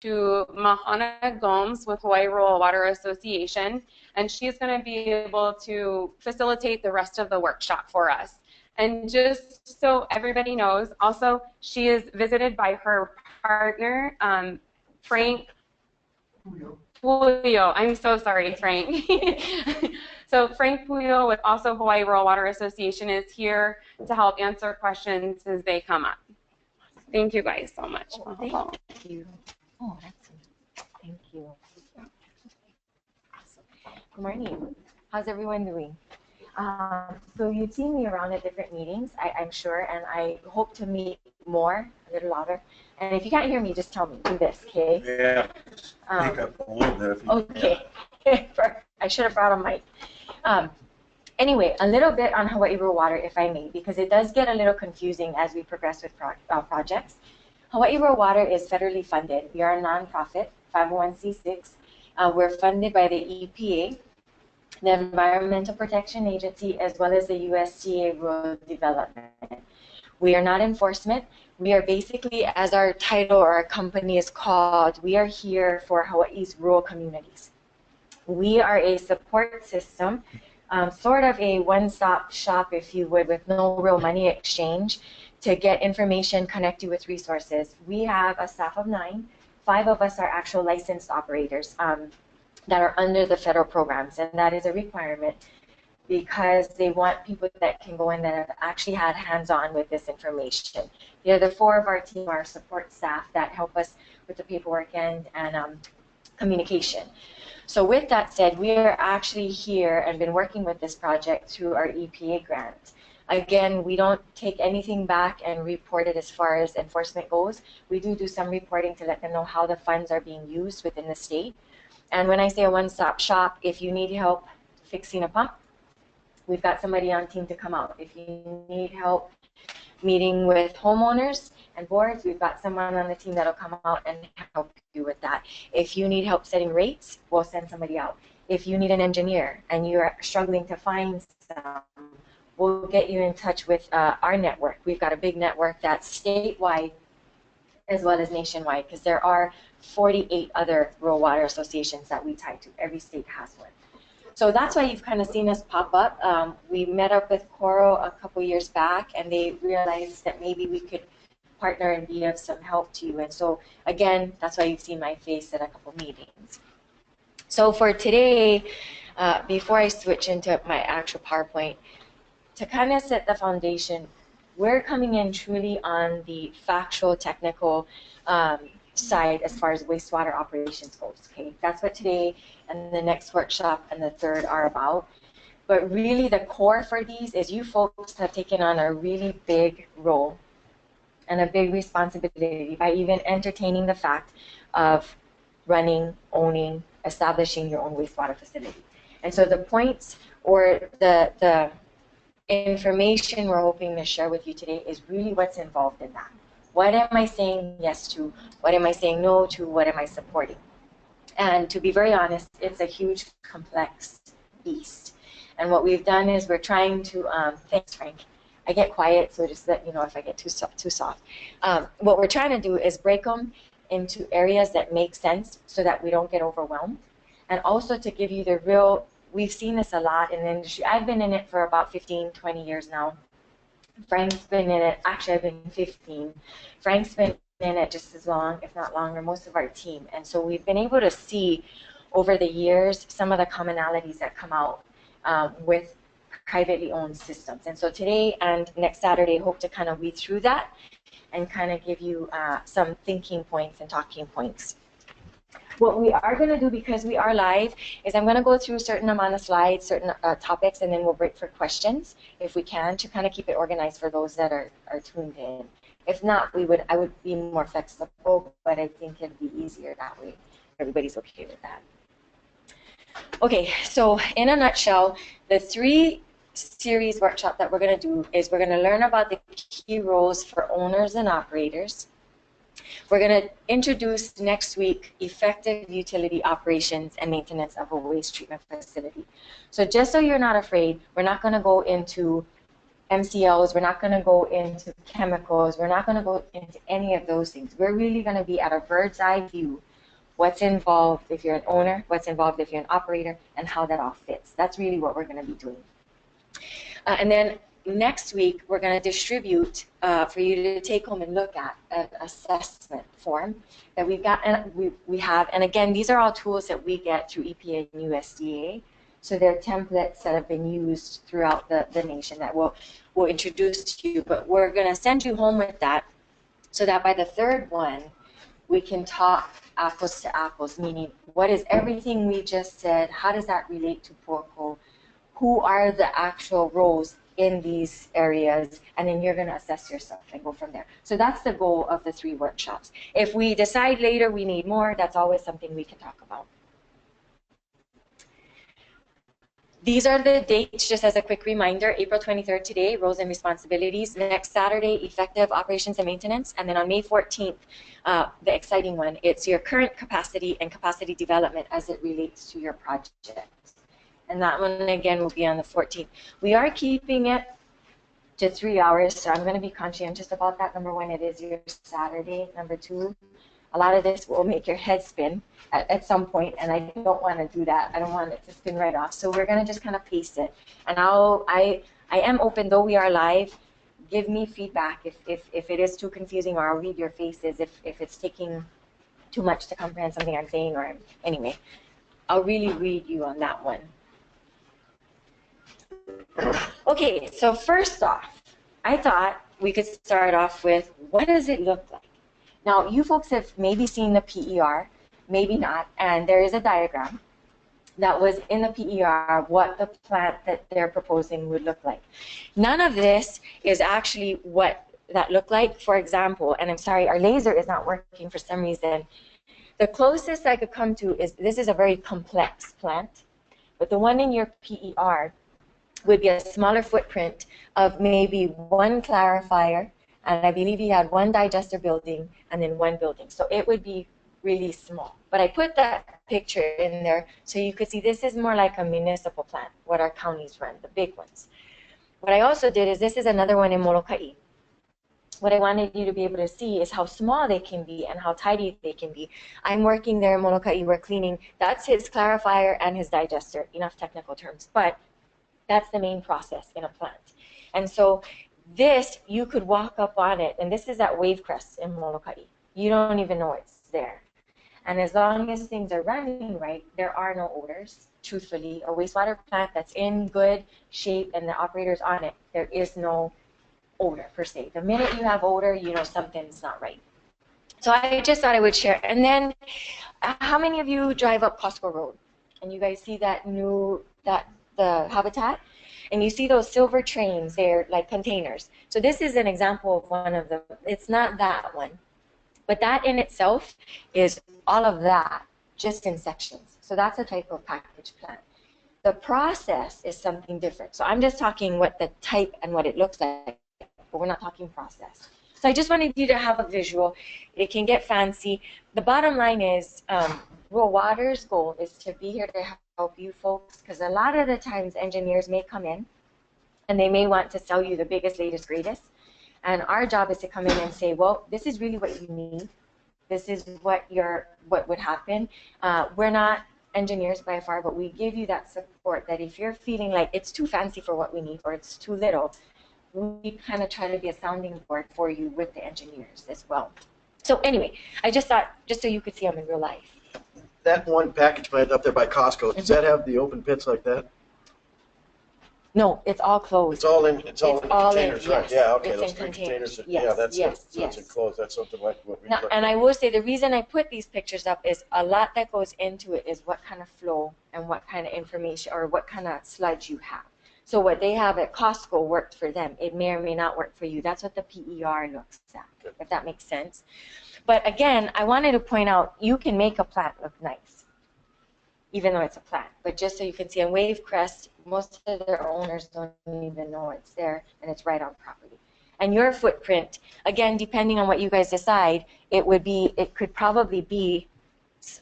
to Mahana Gomes with Hawaii Rural Water Association, and she's going to be able to facilitate the rest of the workshop for us. And just so everybody knows, also, she is visited by her partner, Frank Puyo. I'm so sorry, Frank. So Frank Puyo with also Hawaii Rural Water Association is here to help answer questions as they come up. Thank you guys so much. Oh, thank you. Oh, excellent. Thank you. Good morning. How's everyone doing? So you've seen me around at different meetings, I'm sure, and I hope to meet more, a little louder. And if you can't hear me, just tell me. Do this, okay? Yeah. Pick up a little bit. Okay. I should have brought a mic. Anyway, a little bit on Hawaii Rural Water, if I may, because it does get a little confusing as we progress with projects. Hawaii Rural Water is federally funded. We are a nonprofit, 501c6. We're funded by the EPA, the Environmental Protection Agency, as well as the USDA Rural Development. We are not enforcement. We are basically, as our title or our company is called, we are here for Hawaii's rural communities. We are a support system, sort of a one-stop shop, if you would, with no real money exchange to get information, connect you with resources. We have a staff of 9. 5 of us are actual licensed operators that are under the federal programs, and that is a requirement because they want people that can go in that have actually had hands-on with this information. The other 4 of our team are support staff that help us with the paperwork and communication. So with that said, we are actually here and been working with this project through our EPA grant. Again, we don't take anything back and report it as far as enforcement goes. We do some reporting to let them know how the funds are being used within the state. And when I say a one-stop shop, if you need help fixing a pump, we've got somebody on team to come out. If you need help meeting with homeowners and boards, we've got someone on the team that'll come out and help you with that. If you need help setting rates, we'll send somebody out. If you need an engineer and you're struggling to find some, we'll get you in touch with our network. We've got a big network that's statewide as well as nationwide, because there are 48 other rural water associations that we tie to. Every state has one. So that's why you've kind of seen us pop up. We met up with CORAL a couple years back, and they realized that maybe we could partner and be of some help to you. And so, again, that's why you've seen my face at a couple meetings. So for today, before I switch into my actual PowerPoint, to kind of set the foundation, we're coming in truly on the factual, technical side as far as wastewater operations goes. Okay, that's what today and the next workshop and the third are about. But really, the core for these is you folks have taken on a really big role and a big responsibility by even entertaining the fact of running, owning, establishing your own wastewater facility. And so the points or the information we're hoping to share with you today is really what's involved in that. What am I saying yes to? What am I saying no to? What am I supporting? And to be very honest, it's a huge, complex beast. And what we've done is we're trying to, thanks Frank, I get quiet, so just let you know if I get too soft. What we're trying to do is break them into areas that make sense so that we don't get overwhelmed. And also to give you the real, we've seen this a lot in the industry. I've been in it for about 15, 20 years now. Frank's been in it, actually I've been 15. Frank's been in it just as long, if not longer, most of our team. And so we've been able to see over the years some of the commonalities that come out with privately owned systems. And so today and next Saturday, hope to kind of weed through that and kind of give you some thinking points and talking points. What we are going to do, because we are live, is I'm going to go through a certain amount of slides, certain topics, and then we'll break for questions if we can, to kind of keep it organized for those that are tuned in. If not, I would be more flexible, but I think it'd be easier that way. Everybody's okay with that. Okay, so in a nutshell, the 3 series workshop that we're going to do is we're going to learn about the key roles for owners and operators. We're going to introduce next week effective utility operations and maintenance of a waste treatment facility. So just so you're not afraid, we're not going to go into MCLs, we're not going to go into chemicals, we're not going to go into any of those things. We're really going to be at a bird's eye view what's involved if you're an owner, what's involved if you're an operator, and how that all fits. That's really what we're going to be doing. And then next week, we're going to distribute for you to take home and look at an assessment form that we've got, and we have. And again, these are all tools that we get through EPA and USDA. So they're templates that have been used throughout the nation that we'll introduce to you. But we're going to send you home with that so that by the third one, we can talk apples to apples, meaning what is everything we just said, how does that relate to Puakō, who are the actual roles in these areas, and then you're going to assess yourself and go from there. So that's the goal of the 3 workshops. If we decide later we need more, that's always something we can talk about. These are the dates, just as a quick reminder. April 23rd today, roles and responsibilities. Next Saturday, effective operations and maintenance. And then on May 14th, the exciting one, it's your current capacity and capacity development as it relates to your project. And that one, again, will be on the 14th. We are keeping it to 3 hours, so I'm going to be conscientious about that. Number 1, it is your Saturday. Number 2, a lot of this will make your head spin at some point, and I don't want to do that. I don't want it to spin right off. So we're going to just kind of pace it. And I am open, though we are live. Give me feedback if it is too confusing, or I'll read your faces if it's taking too much to comprehend something I'm saying. Or anyway, I'll really read you on that one. Okay, so first off, I thought we could start off with, what does it look like? Now, you folks have maybe seen the PER, maybe not, and there is a diagram that was in the PER what the plant that they're proposing would look like. None of this is actually what that looked like. For example, and I'm sorry, our laser is not working for some reason. The closest I could come to is, this is a very complex plant, but the one in your PER would be a smaller footprint of maybe 1 clarifier, and I believe he had 1 digester building and then 1 building. So it would be really small. But I put that picture in there so you could see this is more like a municipal plant, what our counties run, the big ones. What I also did is, this is another one in Molokai. What I wanted you to be able to see is how small they can be and how tidy they can be. I'm working there in Molokai, we're cleaning. That's his clarifier and his digester, enough technical terms. But that's the main process in a plant. And so this, you could walk up on it, and this is at Wavecrest in Molokai. You don't even know it's there. And as long as things are running right, there are no odors. Truthfully, a wastewater plant that's in good shape and the operator's on it, there is no odor per se. The minute you have odor, you know something's not right. So I just thought I would share. And then, how many of you drive up Costco Road? And you guys see that the habitat, and you see those silver trains, they're like containers. So this is an example of one of them. It's not that one, but that in itself is all of that just in sections. So that's a type of package plant. The process is something different. So I'm just talking what the type and what it looks like, but we're not talking process. So I just wanted you to have a visual. It can get fancy. The bottom line is, Rural Water's goal is to be here to help you folks, because a lot of the times engineers may come in and they may want to sell you the biggest, latest, greatest. And our job is to come in and say, well, this is really what you need. This is what would happen. We're not engineers by far, but we give you that support that if you're feeling like it's too fancy for what we need or it's too little, we kind of try to be a sounding board for you with the engineers as well. So anyway, I just thought, just so you could see them in real life. That one package plant up there by Costco, does that have the open pits like that? No, it's all closed. It's all in containers, right? Yes, Yeah, okay, it's those in 3 containers. Yes, Yeah, that's yes, it. So yes. it's enclosed. That's something like what we. Now, and I will say the reason I put these pictures up is a lot that goes into it is what kind of flow and what kind of information or what kind of sludge you have. So what they have at Costco worked for them. It may or may not work for you. That's what the PER looks at, okay, if that makes sense. But again, I wanted to point out you can make a plant look nice, even though it's a plant. But just so you can see, on Wavecrest, most of their owners don't even know it's there, and it's right on property. And your footprint, again, depending on what you guys decide, it could probably be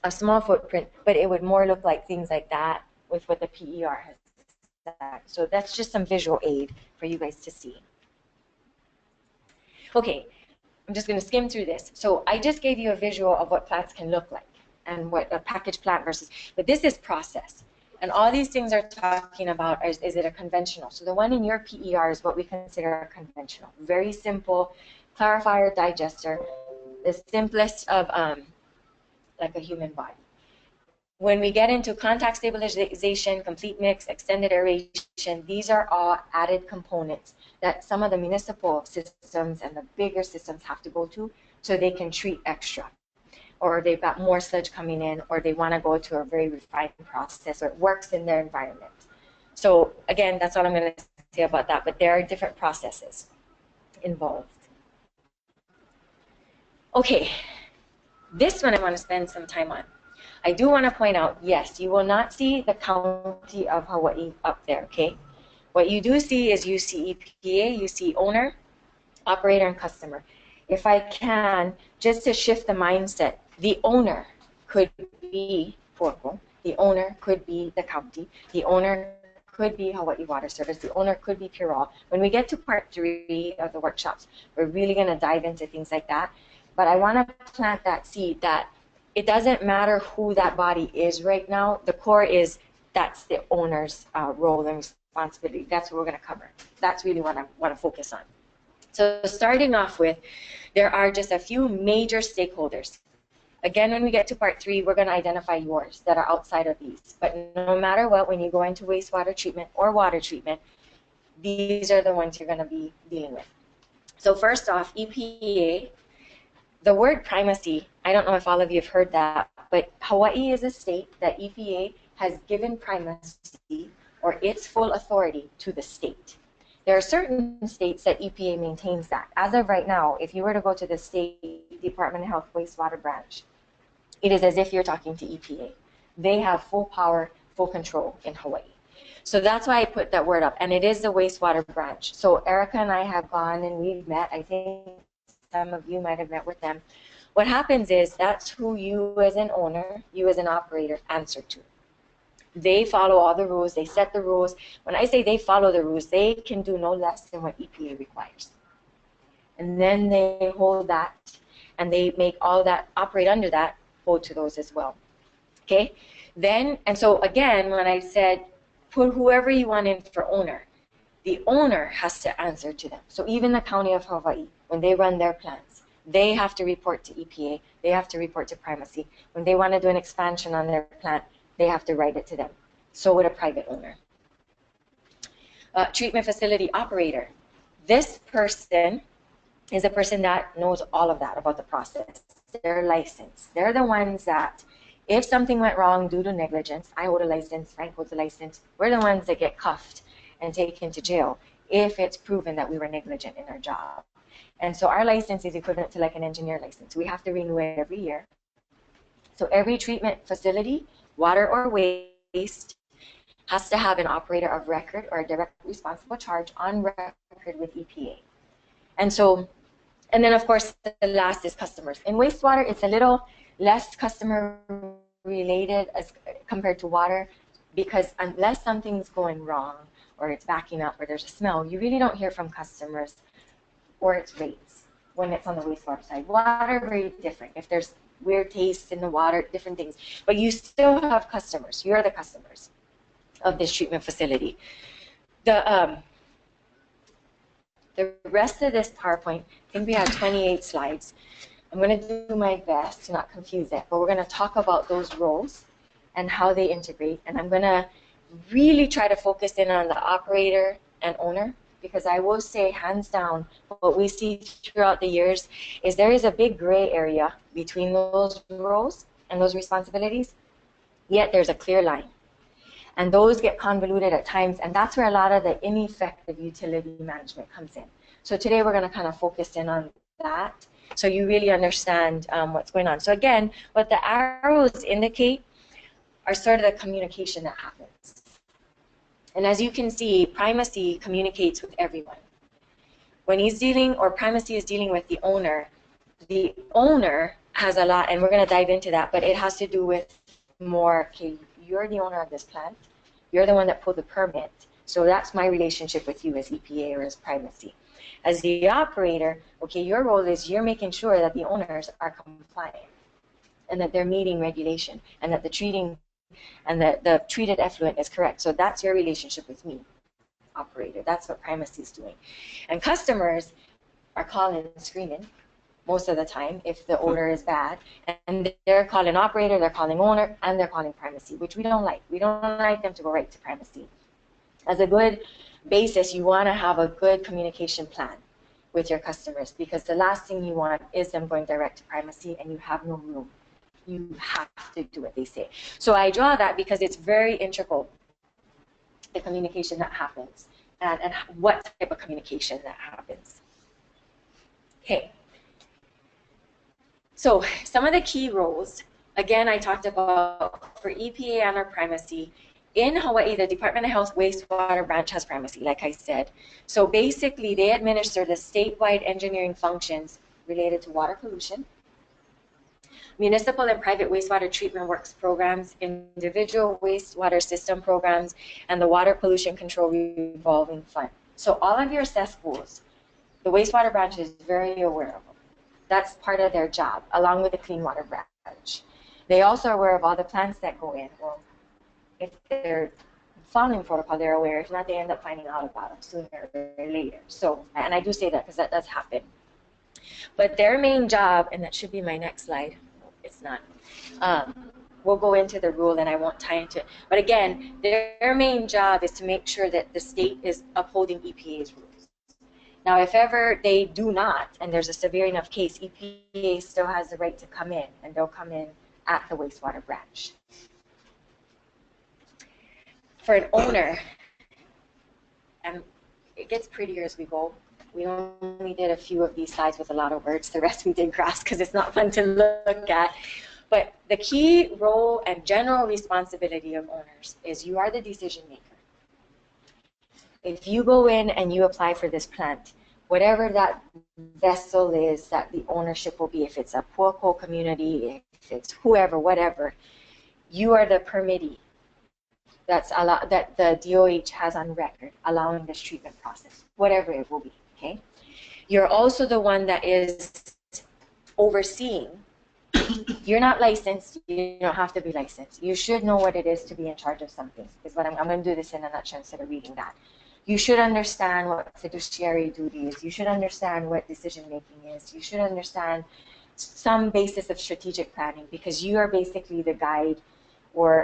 a small footprint, but it would more look like things like that with what the PER has said. So that's just some visual aid for you guys to see. Okay, I'm just going to skim through this. So I just gave you a visual of what plants can look like. and what a package plant versus, but this is process. And all these things are talking about is it a conventional? So the one in your PER is what we consider a conventional. Very simple clarifier digester, the simplest of like a human body. When we get into contact stabilization, complete mix, extended aeration, these are all added components that some of the municipal systems and the bigger systems have to go to so they can treat extra. Or they've got more sludge coming in, or they want to go to a very refined process, or it works in their environment. So again, that's all I'm going to say about that, but there are different processes involved. Okay, this one I want to spend some time on. I do want to point out, yes, you will not see the county of Hawaii up there, okay? What you do see is you see EPA, you see owner, operator, and customer. If I can, just to shift the mindset, the owner could be Puakō, the owner could be the county, the owner could be Hawaii Water Service, the owner could be CORAL. When we get to part 3 of the workshops, we're really going to dive into things like that. But I want to plant that seed that it doesn't matter who that body is right now. The core is that's the owner's role and responsibility. That's what we're going to cover. That's really what I want to focus on. So starting off with, there are just a few major stakeholders. Again, when we get to part 3, we're going to identify yours that are outside of these. But no matter what, when you go into wastewater treatment or water treatment, these are the ones you're going to be dealing with. So first off, EPA. The word primacy, I don't know if all of you have heard that, but Hawaii is a state that EPA has given primacy or its full authority to the state. There are certain states that EPA maintains that. As of right now, if you were to go to the State Department of Health Wastewater branch, it is as if you're talking to EPA. They have full power, full control in Hawaii. So that's why I put that word up, and it is the wastewater branch. So Erica and I have gone and we've met. I think some of you might have met with them. What happens is that's who you as an owner, you as an operator answer to. They follow all the rules, they set the rules. When I say they follow the rules, they can do no less than what EPA requires. And then they hold that, and they make all that operate under that, hold to those as well. Okay? Then, and so again, when I said put whoever you want in for owner, the owner has to answer to them. So even the County of Hawaii, when they run their plans, they have to report to EPA, they have to report to primacy. When they want to do an expansion on their plant, they have to write it to them. So would a private owner. Treatment facility operator. This person is a person that knows all of that about the process. They're licensed. They're the ones that, if something went wrong due to negligence, I hold a license, Frank holds a license, we're the ones that get cuffed and taken to jail if it's proven that we were negligent in our job. And so our license is equivalent to like an engineer license. We have to renew it every year. So every treatment facility, water or waste, has to have an operator of record or a direct responsible charge on record with EPA. And so, and then of course the last is customers. In wastewater, it's a little less customer related as compared to water, because unless something's going wrong or it's backing up or there's a smell, you really don't hear from customers or its rates when it's on the wastewater side. Water, very different. If there's weird tastes in the water, different things. But you still have customers. You're the customers of this treatment facility. The rest of this PowerPoint, I think we have 28 slides. I'm going to do my best to not confuse it, but we're going to talk about those roles and how they integrate. And I'm going to really try to focus in on the operator and owner, because I will say, hands down, what we see throughout the years is there is a big gray area between those roles and those responsibilities, yet there's a clear line. And those get convoluted at times, and that's where a lot of the ineffective utility management comes in. So today we're going to kind of focus in on that so you really understand what's going on. So again, what the arrows indicate are sort of the communication that happens. And as you can see, primacy communicates with everyone. When he's dealing, or primacy is dealing with the owner has a lot, and we're going to dive into that, but it has to do with more, okay, you're the owner of this plant, you're the one that pulled the permit, so that's my relationship with you as EPA or as primacy. As the operator, okay, your role is you're making sure that the owners are compliant. and that they're meeting regulation, and that the the treated effluent is correct. So that's your relationship with me, operator. That's what primacy is doing. And customers are calling and screaming most of the time if the odor is bad, and they're calling operator, they're calling owner, and they're calling primacy, which we don't like. We don't like them to go right to primacy. As a good basis, you want to have a good communication plan with your customers, because the last thing you want is them going direct to primacy and you have no room. You have to do what they say. So I draw that because it's very integral, the communication that happens, and what type of communication that happens. Okay. So some of the key roles, again, I talked about for EPA and our primacy. In Hawaii, the Department of Health Wastewater branch has primacy, like I said. So basically, they administer the statewide engineering functions related to water pollution, municipal and private wastewater treatment works programs, individual wastewater system programs, and the Water Pollution Control Revolving Fund. So all of your cesspools, the wastewater branch is very aware of them. That's part of their job, along with the clean water branch. They also are aware of all the plants that go in. Well, if they're following protocol, they're aware. If not, they end up finding out about them sooner or later. So, and I do say that because that does happen. But their main job, and that should be my next slide. It's not. We'll go into the rule, and I won't tie into it. But again, their main job is to make sure that the state is upholding EPA's rules. Now, if ever they do not, and there's a severe enough case, EPA still has the right to come in, and they'll come in at the wastewater branch. For an owner, and it gets prettier as we go. We only did a few of these slides with a lot of words. The rest we did graphs because it's not fun to look at. But the key role and general responsibility of owners is you are the decision maker. If you go in and you apply for this plant, whatever that vessel is that the ownership will be, if it's a Puakō community, if it's whoever, whatever, you are the permittee that the DOH has on record allowing this treatment process, whatever it will be, okay? You're also the one that is overseeing. You're not licensed. You don't have to be licensed. You should know what it is to be in charge of something, is what I'm going to do this in a nutshell instead of reading that. You should understand what fiduciary duty is. You should understand what decision-making is. You should understand some basis of strategic planning, because you are basically the guide or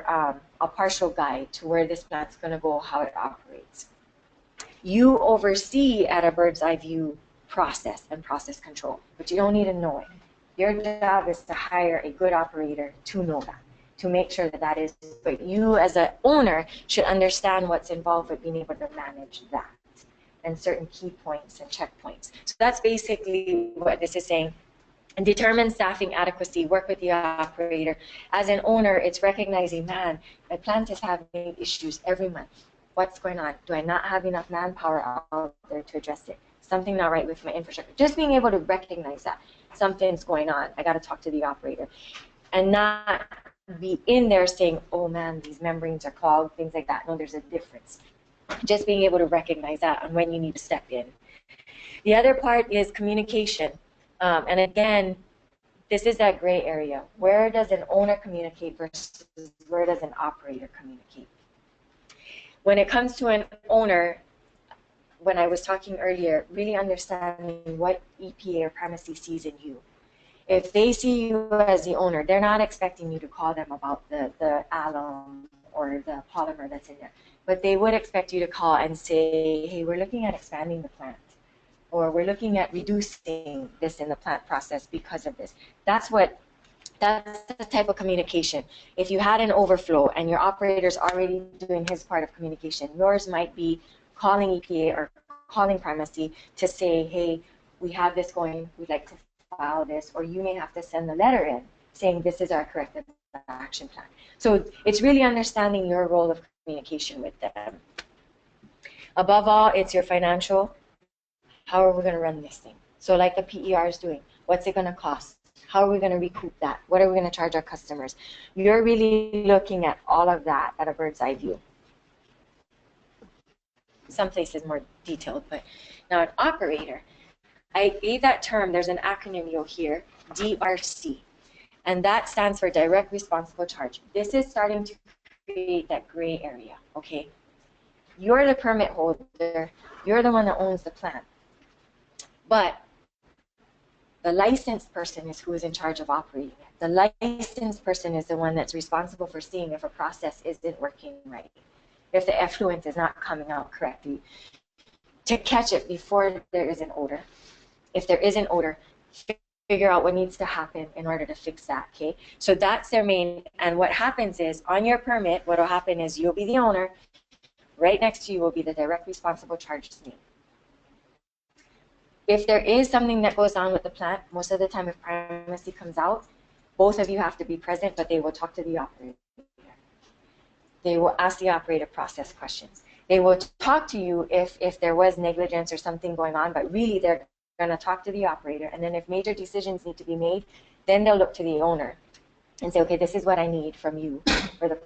a partial guide to where this plant's going to go, how it operates. You oversee at a bird's eye view process and process control, but you don't need to know it. Your job is to hire a good operator to know that, to make sure that that is, but you as an owner should understand what's involved with being able to manage that and certain key points and checkpoints. So that's basically what this is saying. And determine staffing adequacy, work with the operator. As an owner, it's recognizing, man, my plant is having issues every month. What's going on? Do I not have enough manpower out there to address it? Something not right with my infrastructure. Just being able to recognize that something's going on. I got to talk to the operator. And not be in there saying, oh man, these membranes are clogged, things like that. No, there's a difference. Just being able to recognize that and when you need to step in. The other part is communication. And again, this is that gray area. Where does an owner communicate versus where does an operator communicate? When it comes to an owner, when I was talking earlier, really understanding what EPA or primacy sees in you. If they see you as the owner, they're not expecting you to call them about the alum or the polymer that's in there. But they would expect you to call and say, hey, we're looking at expanding the plant. Or we're looking at reducing this in the plant process because of this. That's the type of communication. If you had an overflow and your operator's already doing his part of communication, yours might be calling EPA or calling primacy to say, hey, we have this going, we'd like to file this, or you may have to send the letter in saying this is our corrective action plan. So it's really understanding your role of communication with them. Above all, it's your financial. How are we going to run this thing? So like the PER is doing, what's it going to cost? How are we going to recoup that? What are we going to charge our customers? You're really looking at all of that at a bird's eye view. Some places more detailed, but now an operator, I gave that term, there's an acronym you'll hear, DRC. And that stands for direct responsible charge. This is starting to create that gray area, okay? You're the permit holder. You're the one that owns the plant. But the licensed person is who is in charge of operating it. The licensed person is the one that's responsible for seeing if a process isn't working right, if the effluent is not coming out correctly, to catch it before there is an odor. If there is an odor, figure out what needs to happen in order to fix that, okay? So that's their main, and what happens is, on your permit, what will happen is you'll be the owner, right next to you will be the direct responsible charge's name. If there is something that goes on with the plant, most of the time if primacy comes out, both of you have to be present, but they will talk to the operator. They will ask the operator process questions. They will talk to you if there was negligence or something going on, but really they're going to talk to the operator. And then if major decisions need to be made, then they'll look to the owner and say, okay, this is what I need from you for the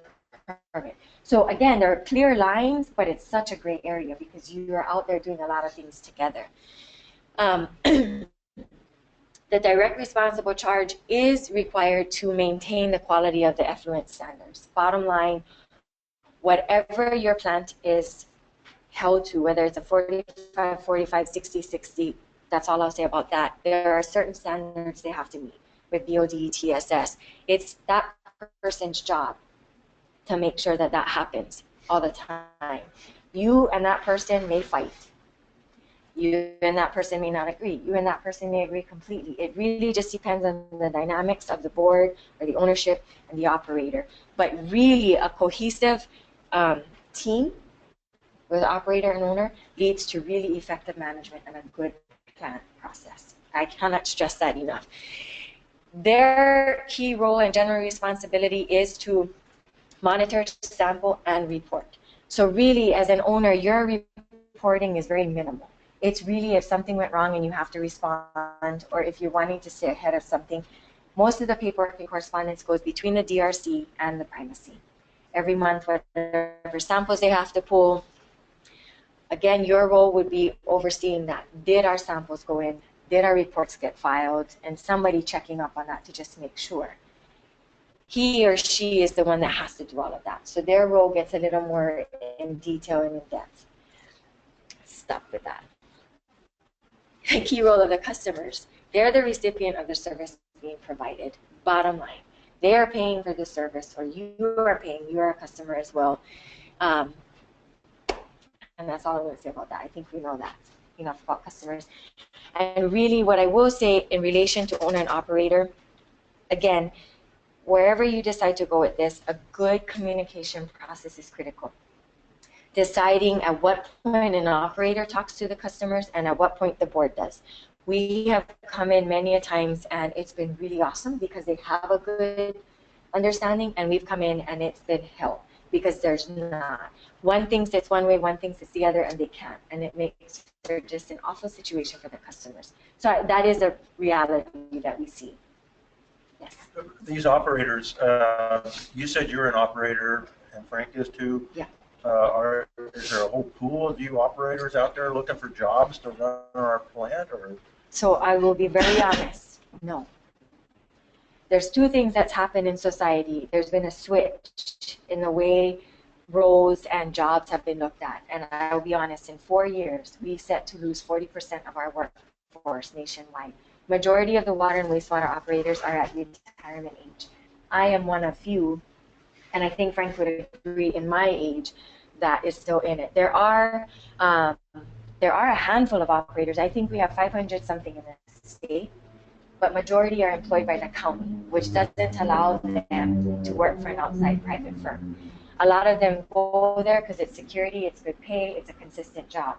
permit. So again, there are clear lines, but it's such a gray area because you are out there doing a lot of things together. The direct responsible charge is required to maintain the quality of the effluent standards. Bottom line, whatever your plant is held to, whether it's a 45, 45, 60, 60, that's all I'll say about that. There are certain standards they have to meet with BOD, TSS. It's that person's job to make sure that that happens all the time. You and that person may fight. You and that person may not agree. You and that person may agree completely. It really just depends on the dynamics of the board or the ownership and the operator. But really, a cohesive team with operator and owner leads to really effective management and a good plant process. I cannot stress that enough. Their key role and general responsibility is to monitor, sample, and report. So really, as an owner, your reporting is very minimal. It's really if something went wrong and you have to respond, or if you're wanting to stay ahead of something. Most of the paperwork and correspondence goes between the DRC and the primacy. Every month, whatever samples they have to pull. Again, your role would be overseeing that. Did our samples go in? Did our reports get filed? And somebody checking up on that to just make sure. He or she is the one that has to do all of that. So their role gets a little more in detail and in depth. Stop with that. The key role of the customers. They're the recipient of the service being provided. Bottom line. They are paying for the service, or you are paying. You are a customer as well. And that's all I want to say about that. I think we know that enough about customers. And really what I will say in relation to owner and operator, again, wherever you decide to go with this, a good communication process is critical. Deciding at what point an operator talks to the customers and at what point the board does. We have come in many a times and it's been really awesome because they have a good understanding, and we've come in and it's been hell because there's not. One thinks it's one way, one thinks it's the other, and they can't. And it makes for just an awful situation for the customers. So that is a reality that we see. Yes. These operators, you said you're an operator, and Frank is too. Yeah. Is there a whole pool of you operators out there looking for jobs to run our plant, or? So I will be very honest. No. There's two things that's happened in society. There's been a switch in the way roles and jobs have been looked at. And I'll be honest, in 4 years, we set to lose 40% of our workforce nationwide. Majority of the water and wastewater operators are at retirement age. I am one of few, and I think Frank would agree, in my age, that is still in it. There are a handful of operators. I think we have 500 something in the state, but majority are employed by the county, which doesn't allow them to work for an outside private firm. A lot of them go there because it's security, it's good pay, it's a consistent job.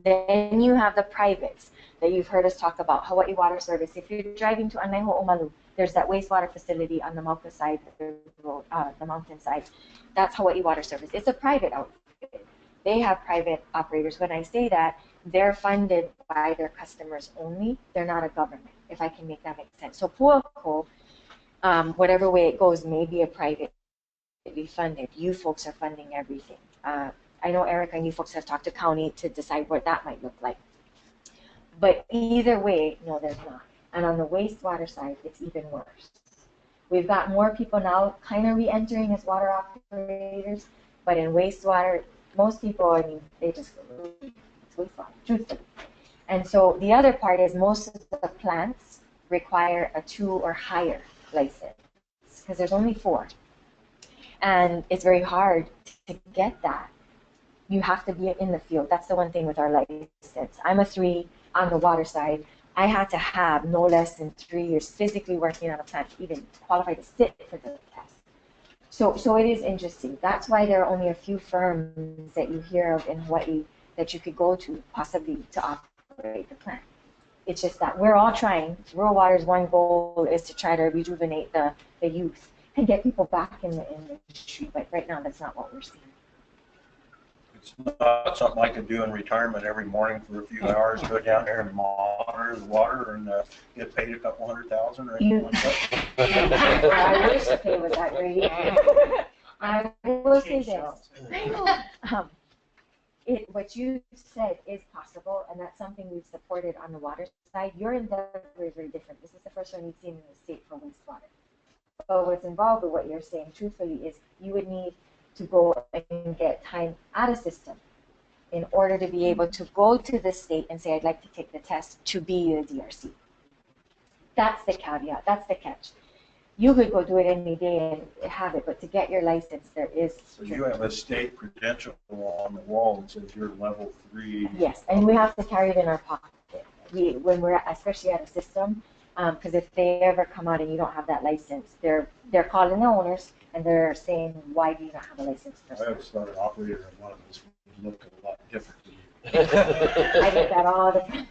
Then you have the privates that you've heard us talk about, Hawaii Water Service. If you're driving to Anaiho Omalu, there's that wastewater facility on the Mauka side, the mountain side. That's Hawaii Water Service. It's a private outfit. They have private operators. When I say that, they're funded by their customers only. They're not a government, if I can make that make sense. So Puakō, whatever way it goes, may be a privately funded. You folks are funding everything. I know Erica and you folks have talked to county to decide what that might look like. But either way, no, there's not. And on the wastewater side, it's even worse. We've got more people now kind of re-entering as water operators, but in wastewater, most people, I mean, they just go, it's wastewater, truthfully. And so the other part is most of the plants require a 2 or higher license because there's only 4. And it's very hard to get that. You have to be in the field. That's the one thing with our license. I'm a 3 on the water side. I had to have no less than 3 years physically working on a plant to even qualify to sit for the test. So it is interesting. That's why there are only a few firms that you hear of in Hawaii that you could go to possibly to operate the plant. It's just that we're all trying. Rural Water's one goal is to try to rejuvenate the youth and get people back in the industry. But right now, that's not what we're seeing. It's not something I could do in retirement every morning for a few hours, go down there and monitor the water and get paid a couple $100,000 or anything like that. I wish the pay was that great. I will say this. What you said is possible, and that's something we've supported on the water side. Your endeavor is very different. This is the first one we've seen in the state for wastewater. So what's involved with what you're saying, truthfully, is you would need to go and get time out of system in order to be able to go to the state and say, I'd like to take the test to be the DRC. That's the caveat. That's the catch. You could go do it any day and have it, but to get your license, there is. So you have a state credential on the wall that says you're level 3. Yes, and we have to carry it in our pocket. When we're especially at a system, because if they ever come out and you don't have that license, they're calling the owners and they're saying, why do you not have a license? I always thought an operator in one of this would look a lot different than you. I get that all the time.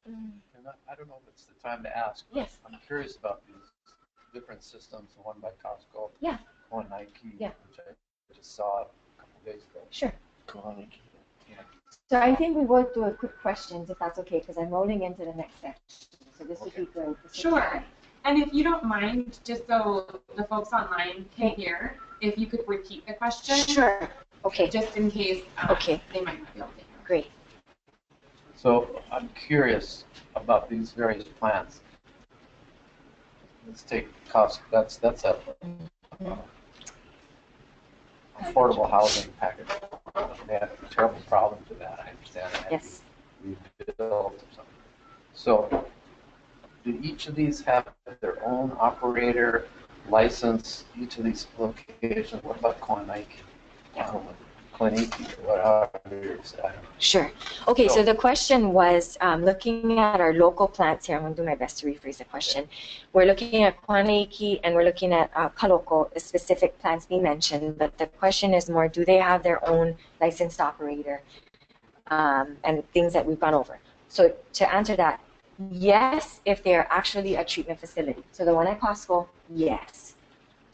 And I don't know if it's the time to ask, but Yes. I'm curious about these different systems, the one by Costco, Yeah. one Nike, Yeah. which I just saw a couple of days ago. Sure. Yeah. So I think we will do a quick questions, if that's okay, because I'm rolling into the next section. So this would be good. Sure. And if you don't mind, just so the folks online can hear, if you could repeat the question. Sure. Okay. Just in case they might not be able to hear. Great. So I'm curious about these various plans. Let's take Costco. That's a affordable housing package. They have terrible problems with that. I understand that. Yes. Rebuilt or something. So, do each of these have their own operator license? Each of these locations. What about Klaniki? Klaniki, or whatever you say. I don't know. Sure. Okay, so the question was, looking at our local plants here, I'm going to do my best to rephrase the question. We're looking at Puakō and we're looking at Kaloko, the specific plants being mentioned, but the question is more, do they have their own licensed operator and things that we've gone over. So to answer that, yes, if they're actually a treatment facility. So the one at Costco, yes,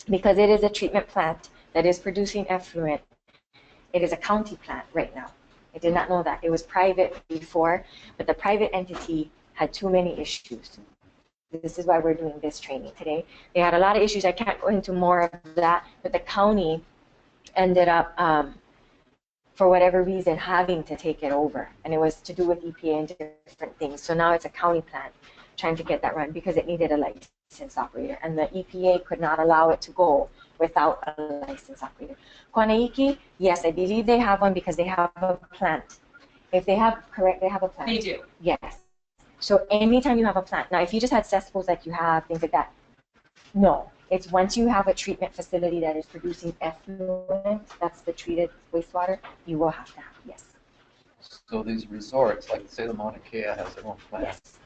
because it is a treatment plant that is producing effluent. It is a county plant right now. I did not know that. It was private before, but the private entity had too many issues. This is why we're doing this training today. They had a lot of issues. I can't go into more of that, but the county ended up, for whatever reason, having to take it over. And it was to do with EPA and different things. So now it's a county plant trying to get that run because it needed a licensed operator. And the EPA could not allow it to go without a licensed operator. Puakō, yes, I believe they have one because they have a plant. If they have, correct, they have a plant. They do. Yes. So anytime you have a plant, now if you just had cesspools like you have, things like that, no. It's once you have a treatment facility that is producing effluent, that's the treated wastewater, you will have to have, yes. So these resorts, like say the Mauna Kea has their own plant, Yes.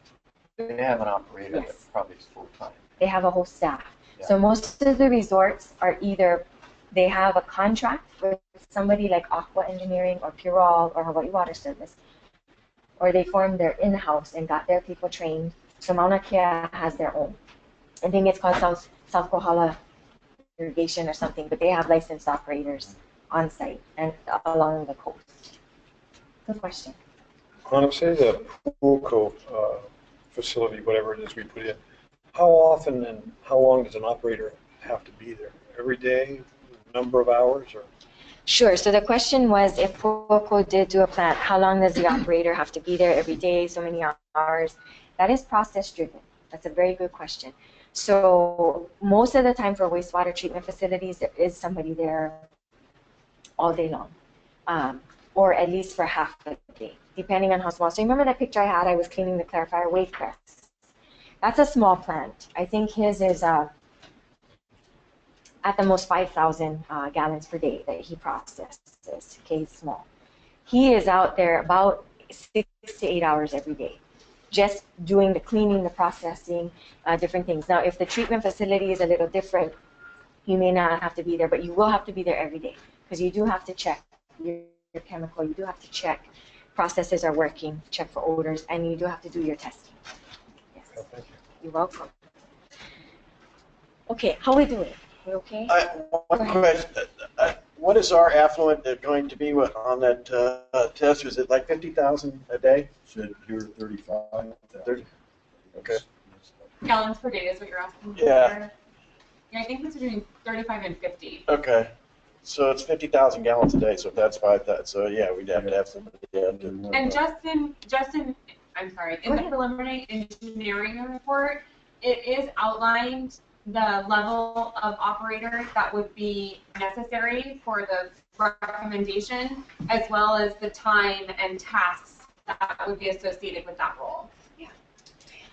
they have an operator Yes. that probably is full-time. They have a whole staff. Yeah. So most of the resorts are either they have a contract with somebody like Aqua Engineering or Pural or Hawaii Water Service, or they formed their in-house and got their people trained. So Mauna Kea has their own. I think it's called South Kohala Irrigation or something, but they have licensed operators on site and along the coast. Good question. On, say, the Puakō facility, whatever it is we put in, how often and how long does an operator have to be there? Every day, number of hours, or? Sure. So the question was, if Puakō did do a plant, how long does the operator have to be there every day, so many hours? That is process driven. That's a very good question. So most of the time for wastewater treatment facilities, there is somebody there all day long, or at least for half the day, depending on how small. So remember that picture I had? I was cleaning the clarifier wave press. That's a small plant. I think his is at the most 5,000 gallons per day that he processes. Okay, small. He is out there about 6 to 8 hours every day, just doing the cleaning, the processing, different things. Now, if the treatment facility is a little different, you may not have to be there, but you will have to be there every day because you do have to check your chemical. You do have to check processes are working, check for odors, and you do have to do your testing. Yes. Oh, thank you. You're welcome. Okay, how are we doing? We okay? One question. What is our affluent going to be on that test? Was it like 50,000 a day? Said here 35. 30. Okay. Gallons per day is what you're asking? Yeah. Yeah, I think it's between 35 and 50. Okay. So it's 50,000 gallons a day. So if that's 5,000, so yeah, we'd have to have somebody. And Justin, I'm sorry, in the preliminary engineering report, it is outlined the level of operator that would be necessary for the recommendation, as well as the time and tasks that would be associated with that role. Yeah.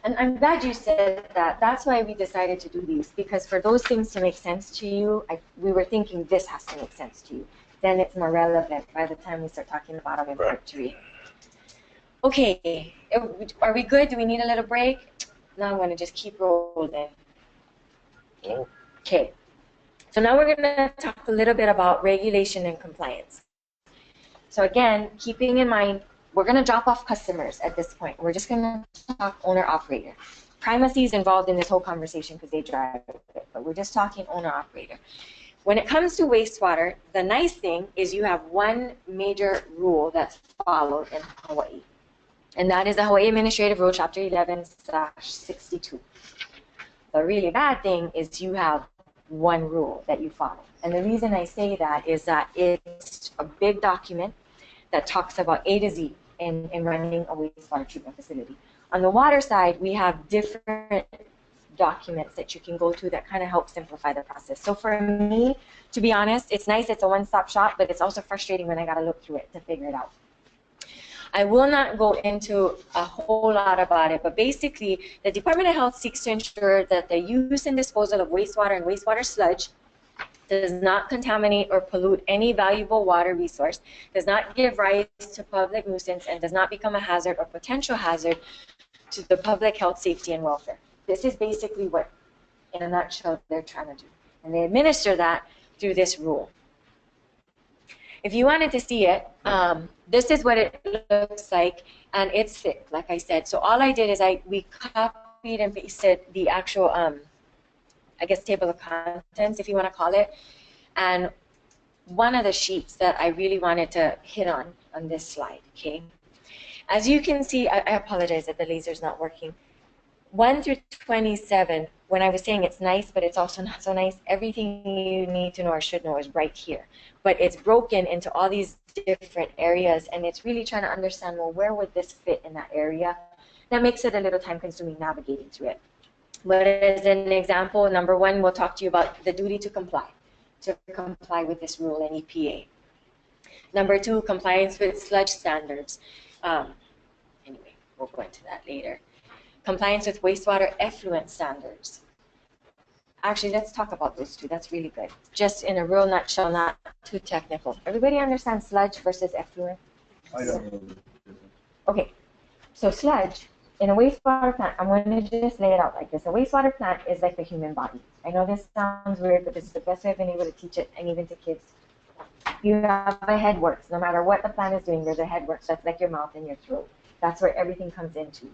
And I'm glad you said that. That's why we decided to do these, because for those things to make sense to you, we were thinking this has to make sense to you. Then it's more relevant by the time we start talking about them in part 3. Okay, are we good? Do we need a little break? Now I'm going to just keep rolling. Okay, so now we're going to talk a little bit about regulation and compliance. So again, keeping in mind, we're going to drop off customers at this point. We're just going to talk owner-operator. Primacy is involved in this whole conversation because they drive it, but we're just talking owner-operator. When it comes to wastewater, the nice thing is you have one major rule that's followed in Hawaii, and that is the Hawaii Administrative Rule, Chapter 11/62. The really bad thing is you have one rule that you follow. And the reason I say that is that it's a big document that talks about A to Z in running a wastewater treatment facility. On the water side, we have different documents that you can go to that kind of help simplify the process. So for me, to be honest, it's nice, it's a one-stop shop, but it's also frustrating when I got to look through it to figure it out. I will not go into a whole lot about it, but basically, the Department of Health seeks to ensure that the use and disposal of wastewater and wastewater sludge does not contaminate or pollute any valuable water resource, does not give rise to public nuisance, and does not become a hazard or potential hazard to the public health, safety, and welfare. This is basically what, in a nutshell, they're trying to do. And they administer that through this rule. If you wanted to see it, this is what it looks like, and it's thick, like I said. So all I did is we copied and pasted the actual, I guess, table of contents, if you want to call it, and one of the sheets that I really wanted to hit on this slide, okay? As you can see, I apologize that the laser's not working. 1 through 27, when I was saying it's nice, but it's also not so nice, everything you need to know or should know is right here. But it's broken into all these different areas, and it's really trying to understand, well, where would this fit in that area? That makes it a little time-consuming navigating through it. But as an example, number 1, we'll talk to you about the duty to comply with this rule in EPA. Number 2, compliance with sludge standards. Anyway, we'll go into that later. Compliance with wastewater effluent standards. Actually, let's talk about those two. That's really good. Just in a real nutshell, not too technical. Everybody understand sludge versus effluent? I don't know. Okay, so sludge in a wastewater plant, I'm going to just lay it out like this. A wastewater plant is like the human body. I know this sounds weird, but this is the best way I've been able to teach it, and even to kids. You have a head works. No matter what the plant is doing, there's a head works. That's like your mouth and your throat. That's where everything comes into.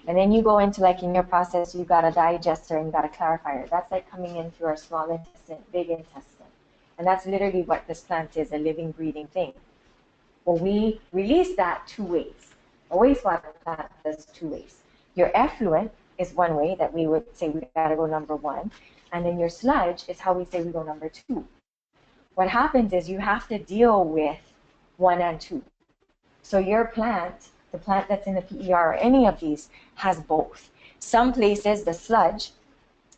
And then you go into, like in your process, you've got a digester and you've got a clarifier. That's like coming in through our small intestine, big intestine. And that's literally what this plant is, a living, breathing thing. Well, we release that 2 ways. A wastewater plant does 2 ways. Your effluent is one way that we would say we got to go number 1. And then your sludge is how we say we go number 2. What happens is you have to deal with 1 and 2. So your plant the plant that's in the PER or any of these has both. Some places, the sludge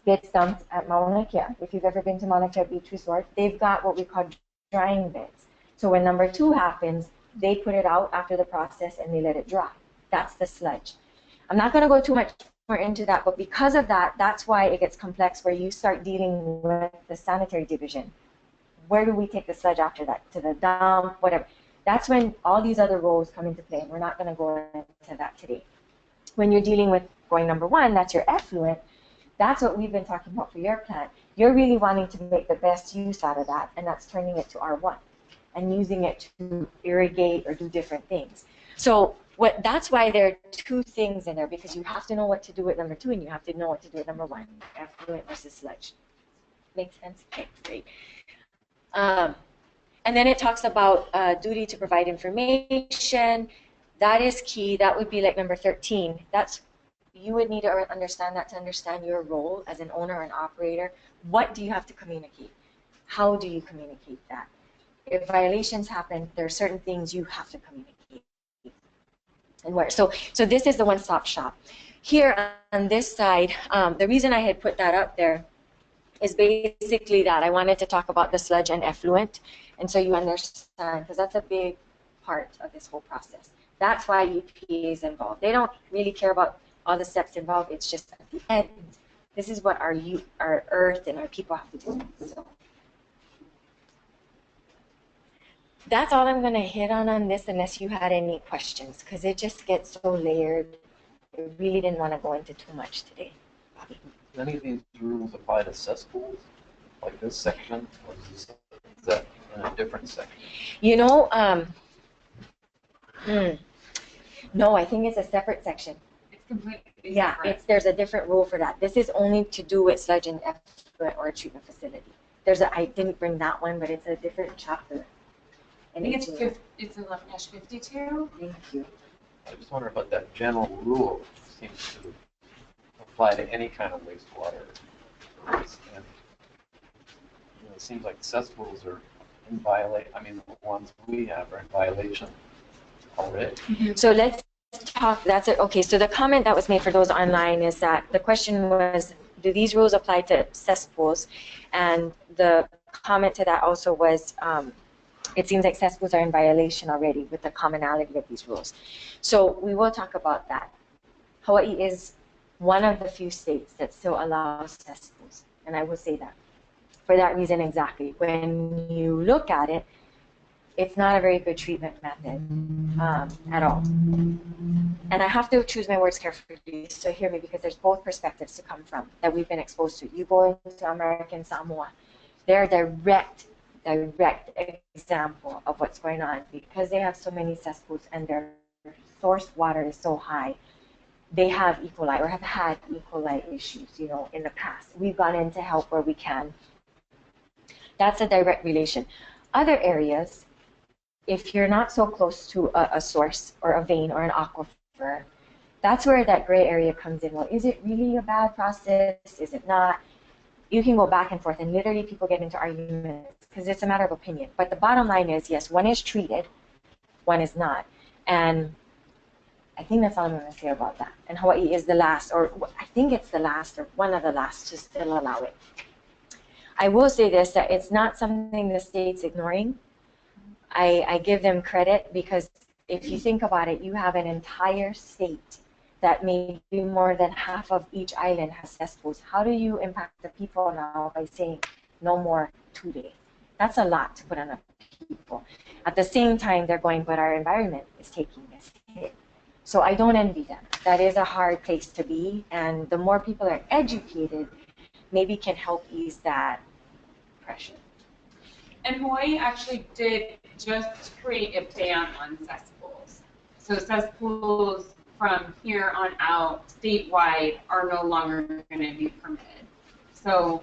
gets dumped at Mauna Kea. If you've ever been to Mauna Kea Beach Resort, they've got what we call drying beds. So when number 2 happens, they put it out after the process and they let it dry. That's the sludge. I'm not going to go too much more into that, but because of that, that's why it gets complex where you start dealing with the sanitary division. Where do we take the sludge after that? To the dump, whatever. That's when all these other roles come into play. We're not going to go into that today. When you're dealing with going number 1, that's your effluent. That's what we've been talking about for your plant. You're really wanting to make the best use out of that, and that's turning it to R1 and using it to irrigate or do different things. So that's why there are 2 things in there, because you have to know what to do with number 2 and you have to know what to do with number 1, effluent versus sludge. Make sense? Okay, great. And then it talks about duty to provide information. That is key. That would be like number 13. You would need to understand that to understand your role as an owner and operator. What do you have to communicate? How do you communicate that? If violations happen, there are certain things you have to communicate. And where? So this is the one-stop shop. Here on this side, the reason I had put that up there is basically that I wanted to talk about the sludge and effluent, and so you understand, because that's a big part of this whole process. That's why EPA is involved. They don't really care about all the steps involved. It's just at the end, this is what our earth and our people have to do. So that's all I'm going to hit on this, unless you had any questions, because it just gets so layered. I really didn't want to go into too much today. Bobby. Do any of these rules apply to cesspools, like this section, or is that in a different section? You know, no, I think it's a separate section. It's completely Yeah, separate. there's a different rule for that. This is only to do with sludge and effluent or a treatment facility. I didn't bring that one, but it's a different chapter. I think it's 11-52. Thank you. I just wonder about that general rule seems to apply to any kind of wastewater. And, it seems like cesspools are in violation. I mean, the ones we have are in violation already. So let's talk. That's it. Okay. So the comment that was made for those online is that the question was, do these rules apply to cesspools? And the comment to that also was, it seems like cesspools are in violation already with the commonality of these rules. So we will talk about that. Hawaii is one of the few states that still allows cesspools, and I will say that. For that reason exactly. When you look at it, it's not a very good treatment method at all. And I have to choose my words carefully, so hear me, because there's both perspectives to come from that we've been exposed to. You go into American Samoa, they're direct example of what's going on, because they have so many cesspools and their source water is so high. They have E. coli or have had E. coli issues, in the past. We've gone in to help where we can. That's a direct relation. Other areas, if you're not so close to a source or a vein or an aquifer, that's where that gray area comes in. Well, is it really a bad process? Is it not? You can go back and forth, and literally people get into arguments because it's a matter of opinion. But the bottom line is, yes, one is treated, one is not. And I think that's all I'm going to say about that. And Hawaii is the last, or I think it's the last, or one of the last to still allow it. I will say this, that it's not something the state's ignoring. I give them credit, because if you think about it, you have an entire state that maybe more than half of each island has cesspools. How do you impact the people now by saying no more today? That's a lot to put on the people. At the same time, they're going, but our environment is taking this hit. So I don't envy them. That is a hard place to be, and the more people are educated, maybe can help ease that pressure. And Hawaii actually did just create a ban on cesspools. So cesspools from here on out, statewide, are no longer going to be permitted. So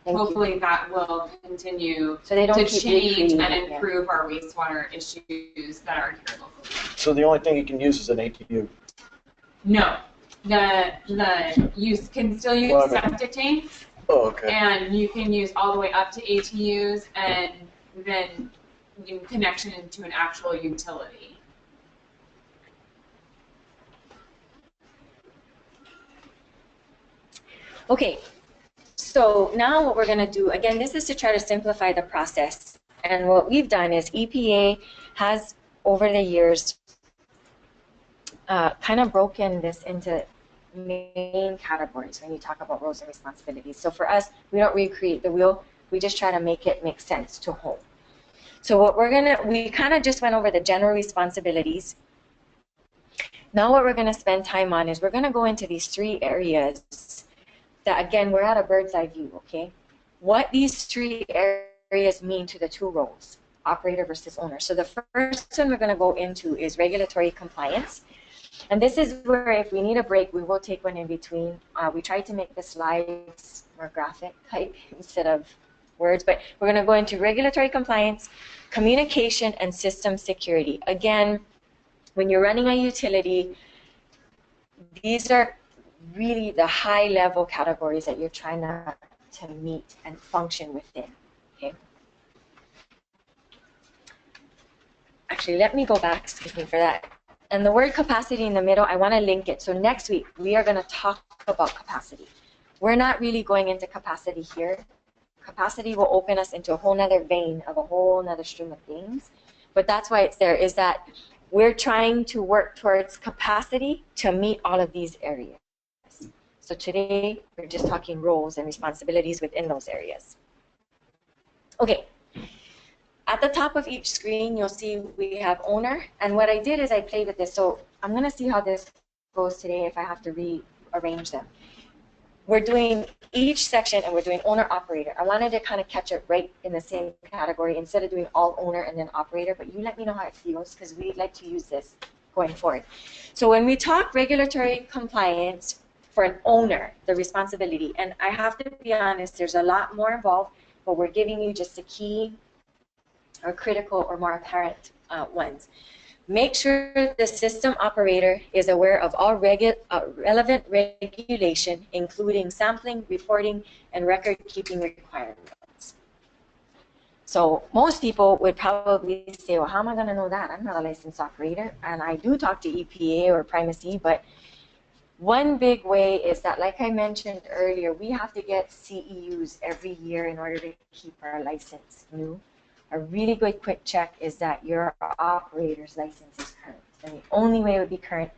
hopefully that will continue So they don't to keep change and recreating it, improve our wastewater issues that are here locally. So the only thing you can use is an ATU. No, you can still use Well, I mean- septic tanks, Oh, okay. and you can use all the way up to ATUs, and then connection into an actual utility. Okay, so now what we're going to do, again, this is to try to simplify the process. And what we've done is EPA has, over the years, kind of broken this into main categories when you talk about roles and responsibilities. So for us, we don't recreate the wheel. We just try to make it make sense to home. So what we kind of just went over the general responsibilities. Now what we're going to spend time on is we're going to go into these 3 areas that, again, we're at a bird's eye view, okay? What these 3 areas mean to the 2 roles, operator versus owner. So the first one we're going to go into is regulatory compliance. And this is where if we need a break, we will take one in between. We tried to make the slides more graphic type instead of words, but we're going to go into regulatory compliance, communication, and system security. Again, when you're running a utility, these are really the high-level categories that you're trying to meet and function within. Okay. Actually, let me go back, excuse me for that. And the word capacity in the middle, I want to link it. So next week, we are going to talk about capacity. We're not really going into capacity here. Capacity will open us into a whole nother vein of a whole nother stream of things. But that's why it's there, is that we're trying to work towards capacity to meet all of these areas. So today, we're just talking roles and responsibilities within those areas. Okay. At the top of each screen, you'll see we have owner. And what I did is I played with this. So I'm going to see how this goes today if I have to rearrange them. We're doing each section, and we're doing owner-operator. I wanted to kind of catch it right in the same category instead of doing all owner and then operator. But you let me know how it feels, because we'd like to use this going forward. So when we talk regulatory compliance for an owner, the responsibility, and I have to be honest, there's a lot more involved, but we're giving you just the key or critical or more apparent ones. Make sure the system operator is aware of all relevant regulation, including sampling, reporting, and record-keeping requirements. So most people would probably say, well, how am I going to know that? I'm not a licensed operator. And I do talk to EPA or primacy, but one big way is that, like I mentioned earlier, we have to get CEUs every year in order to keep our license new. A really good quick check is that your operator's license is current. And the only way it would be current,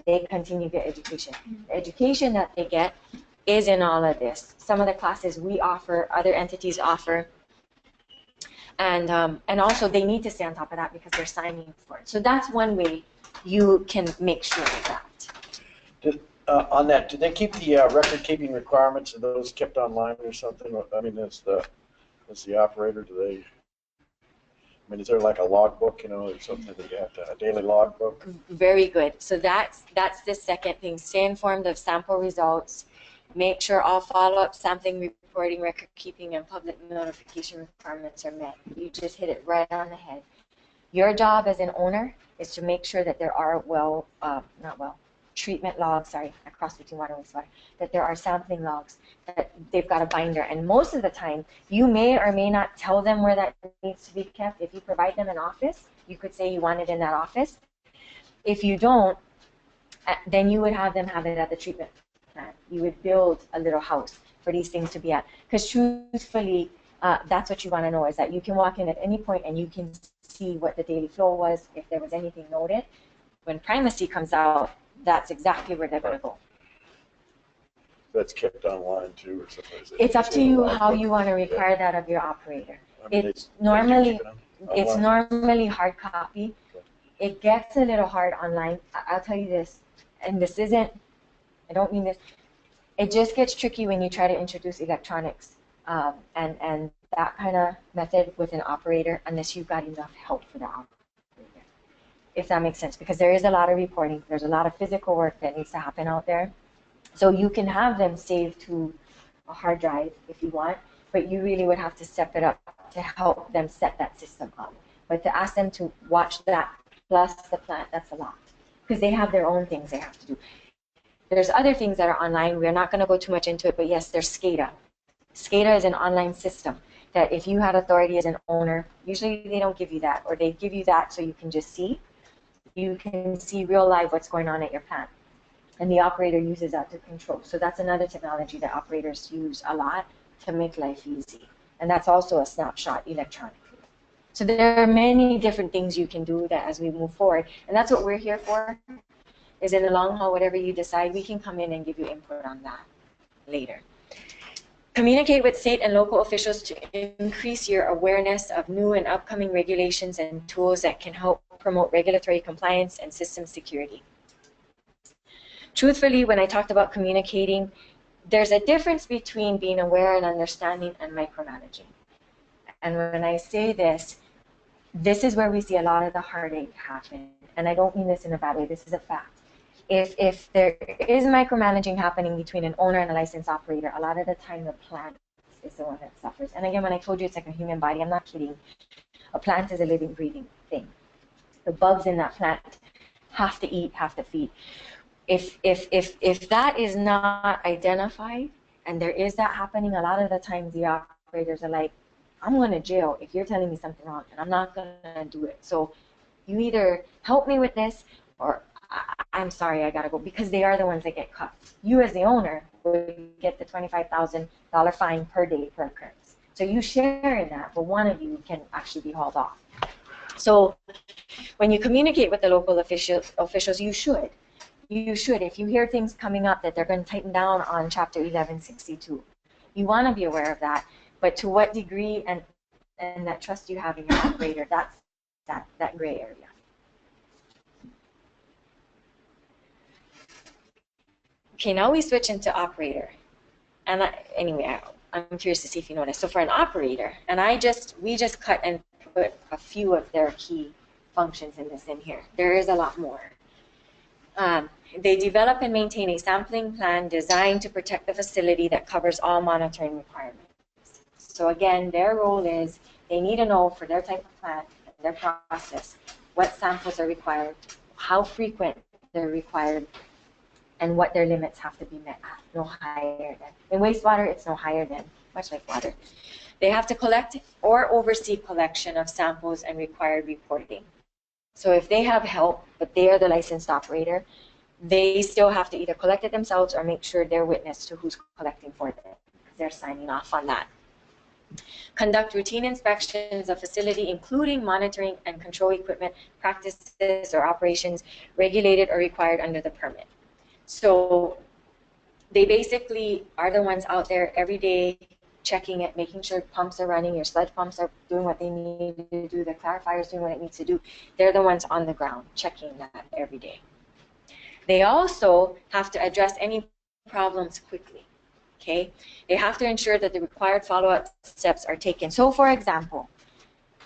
they continue to get education. The education that they get is in all of this. Some of the classes we offer, other entities offer. And also they need to stay on top of that because they're signing for it. So that's one way you can make sure of that. On that, do they keep the record-keeping requirements? Are those kept online or something? I mean, as the operator, do they? I mean, is there like a logbook, you know, or something that you have to, a daily logbook? Very good. So that's the second thing. Stay informed of sample results. Make sure all follow-up sampling, reporting, record keeping, and public notification requirements are met. You just hit it right on the head. Your job as an owner is to make sure that there are treatment logs, sorry, I crossed between water and wastewater, that there are sampling logs, that they've got a binder. And most of the time, you may or may not tell them where that needs to be kept. If you provide them an office, you could say you want it in that office. If you don't, then you would have them have it at the treatment plant. You would build a little house for these things to be at. Because truthfully, that's what you want to know, is that you can walk in at any point and you can see what the daily flow was, if there was anything noted. When primacy comes out, that's exactly where they're going to go. That's kept online too, or something? It's up to you how you want to require that of your operator. I mean, It's normally hard copy. It gets a little hard online. I'll tell you this, and this isn't, I don't mean this, it just gets tricky when you try to introduce electronics and that kind of method with an operator, unless you've got enough help for the operator. If that makes sense, because there is a lot of reporting. There's a lot of physical work that needs to happen out there. So you can have them saved to a hard drive if you want, but you really would have to step it up to help them set that system up. But to ask them to watch that plus the plant, that's a lot, because they have their own things they have to do. There's other things that are online. We're not going to go too much into it, but yes, there's SCADA. SCADA is an online system that if you had authority as an owner, usually they don't give you that, or they give you that so you can just see. You can see real live what's going on at your plant. and the operator uses that to control. So that's another technology that operators use a lot to make life easy. And that's also a snapshot electronically. So there are many different things you can do that as we move forward. And that's what we're here for, is in the long haul, whatever you decide, we can come in and give you input on that later. Communicate with state and local officials to increase your awareness of new and upcoming regulations and tools that can help promote regulatory compliance and system security. Truthfully, when I talked about communicating, there's a difference between being aware and understanding and micromanaging. And when I say this, this is where we see a lot of the heartache happen. And I don't mean this in a bad way, this is a fact. If there is micromanaging happening between an owner and a licensed operator, a lot of the time the plant is the one that suffers. And again, when I told you it's like a human body, I'm not kidding. A plant is a living, breathing thing. The bugs in that plant have to eat, have to feed. If that is not identified, and there is that happening, a lot of the times the operators are like, I'm going to jail if you're telling me something wrong, and I'm not going to do it. So you either help me with this, or I'm sorry, I got to go, because they are the ones that get caught. You as the owner would get the $25,000 fine per day per occurrence. So you share in that, but one of you can actually be hauled off. So when you communicate with the local officials, you should. You should. If you hear things coming up that they're going to tighten down on Chapter 1162, you want to be aware of that. But to what degree and that trust you have in your operator, that's that gray area. Okay, now we switch into operator. And anyway, I'm curious to see if you noticed. So for an operator, and we just cut and put a few of their key functions in here. There is a lot more. They develop and maintain a sampling plan designed to protect the facility that covers all monitoring requirements. So again, their role is they need to know for their type of plant, their process, what samples are required, how frequent they're required, and what their limits have to be met at, no higher than. In wastewater, it's no higher than, much like water. They have to collect or oversee collection of samples and required reporting. So if they have help, but they are the licensed operator, they still have to either collect it themselves or make sure they're witness to who's collecting for them. They're signing off on that. Conduct routine inspections of facility, including monitoring and control equipment, practices, or operations regulated or required under the permit. So they basically are the ones out there every day checking it, making sure pumps are running, your sludge pumps are doing what they need to do, the clarifier's doing what it needs to do. They're the ones on the ground checking that every day. They also have to address any problems quickly, okay? They have to ensure that the required follow-up steps are taken. So for example,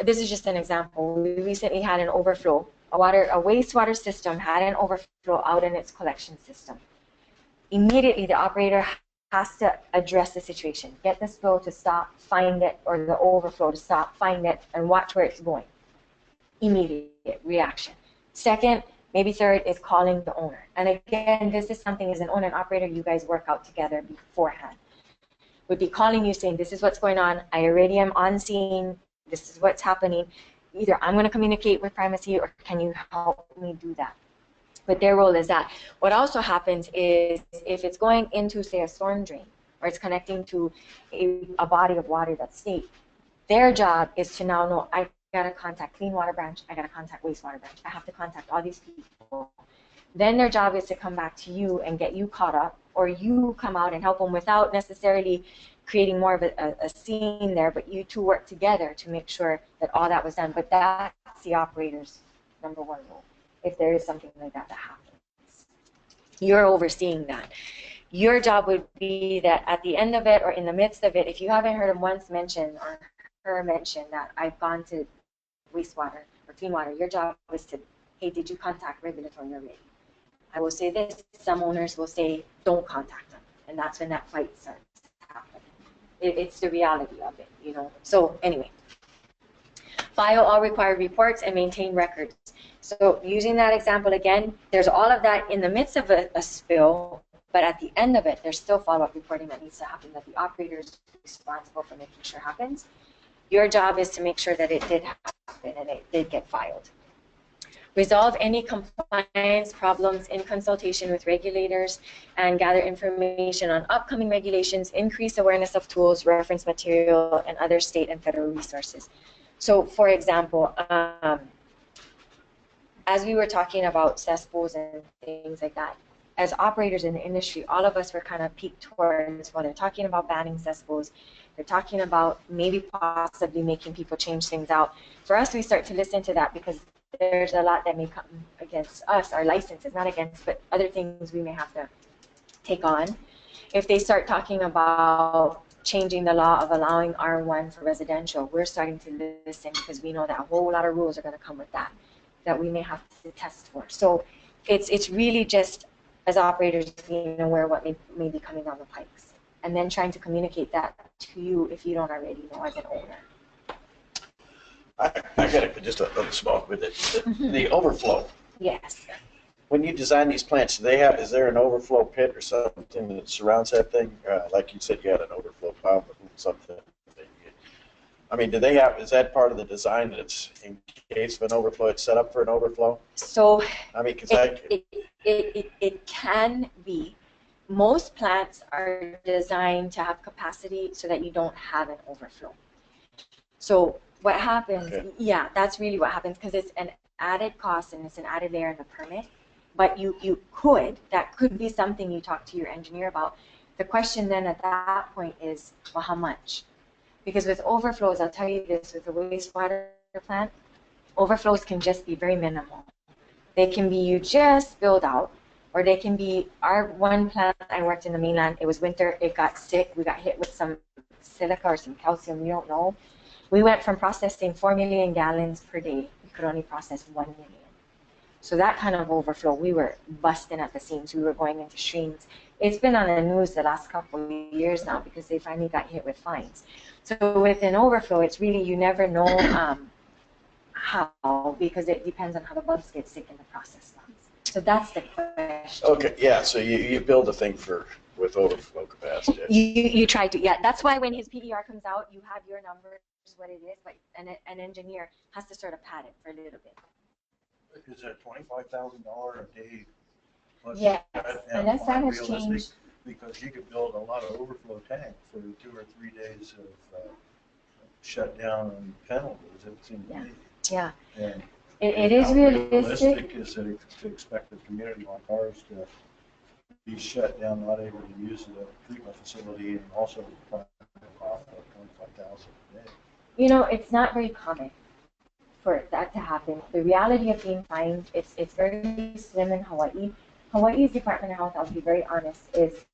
this is just an example. We recently had an overflow. A wastewater system had an overflow out in its collection system. Immediately, the operator has to address the situation, get the spill to stop, find it, or the overflow to stop, find it, and watch where it's going. Immediate reaction. Second, maybe third, is calling the owner. And again, this is something as an owner and operator you guys work out together beforehand. Would be calling you saying, this is what's going on, I already am on scene, this is what's happening. Either I'm going to communicate with primacy or can you help me do that? But their role is that. What also happens is if it's going into, say, a storm drain or it's connecting to a body of water that's safe, their job is to now know, I got to contact Clean Water Branch, I got to contact Wastewater Branch, I have to contact all these people. Then their job is to come back to you and get you caught up, or you come out and help them without necessarily creating more of a scene there, but you two work together to make sure that all that was done. But that's the operator's #1 role, if there is something like that that happens. You're overseeing that. Your job would be that at the end of it or in the midst of it, if you haven't heard him once mention or her mention that I've gone to wastewater or clean water, your job is to, hey, did you contact regulatory already? I will say this, some owners will say, don't contact them. And that's when that fight starts happening. It's the reality of it, you know. So anyway, file all required reports and maintain records. So using that example again, there's all of that in the midst of a spill, but at the end of it, there's still follow-up reporting that needs to happen that the operator is responsible for making sure happens. Your job is to make sure that it did happen and it did get filed. resolve any compliance problems in consultation with regulators, and gather information on upcoming regulations, increase awareness of tools, reference material, and other state and federal resources. So, for example, as we were talking about cesspools and things like that, as operators in the industry, all of us were kind of peaked towards, well, they're talking about banning cesspools, they're talking about maybe possibly making people change things out. For us, we start to listen to that because there's a lot that may come against us, our license is not against, but other things we may have to take on. If they start talking about changing the law of allowing R1 for residential, we're starting to listen because we know that a whole lot of rules are going to come with that we may have to test for. So it's really just, as operators, being aware of what may be coming down the pipes, and then trying to communicate that to you if you don't already know as an owner. I got just a small bit. The overflow. Yes. When you design these plants, is there an overflow pit or something that surrounds that thing? Like you said, you had an overflow pump or something. I mean, is that part of the design that's in case of an overflow, it's set up for an overflow? So, I mean, because it can be. Most plants are designed to have capacity so that you don't have an overflow. So what happens, yeah, that's really what happens, because it's an added cost and it's an added layer in the permit. But that could be something you talk to your engineer about. The question then at that point is, well, how much? Because with overflows, I'll tell you this, with the wastewater plant, overflows can just be very minimal. They can be you just build out, or they can be, our one plant I worked in the mainland, it was winter, it got sick, we got hit with some silica or some calcium, we don't know. We went from processing 4 million gallons per day, we could only process 1 million. So that kind of overflow, we were busting at the seams, we were going into streams. It's been on the news the last couple of years now because they finally got hit with fines. So with an overflow, it's really, you never know how, because it depends on how the bugs get sick in the process. So that's the question. okay, yeah. So you build a thing with overflow capacity. You try to, yeah. That's why when his PER comes out, you have your numbers, what it is, but an engineer has to sort of pad it for a little bit. Is it $25,000 a day? Yeah, unless that has changed. Because you could build a lot of overflow tanks for 2 or 3 days of shutdown and penalties, it seems to me. Yeah. And it is realistic. Is it to expect a community like ours to be shut down, not able to use the treatment facility, and also profit of $25,000 a day? You know, it's not very common for that to happen. The reality of being fined, it's very slim in Hawaii. Hawaii's Department of Health, I'll be very honest, is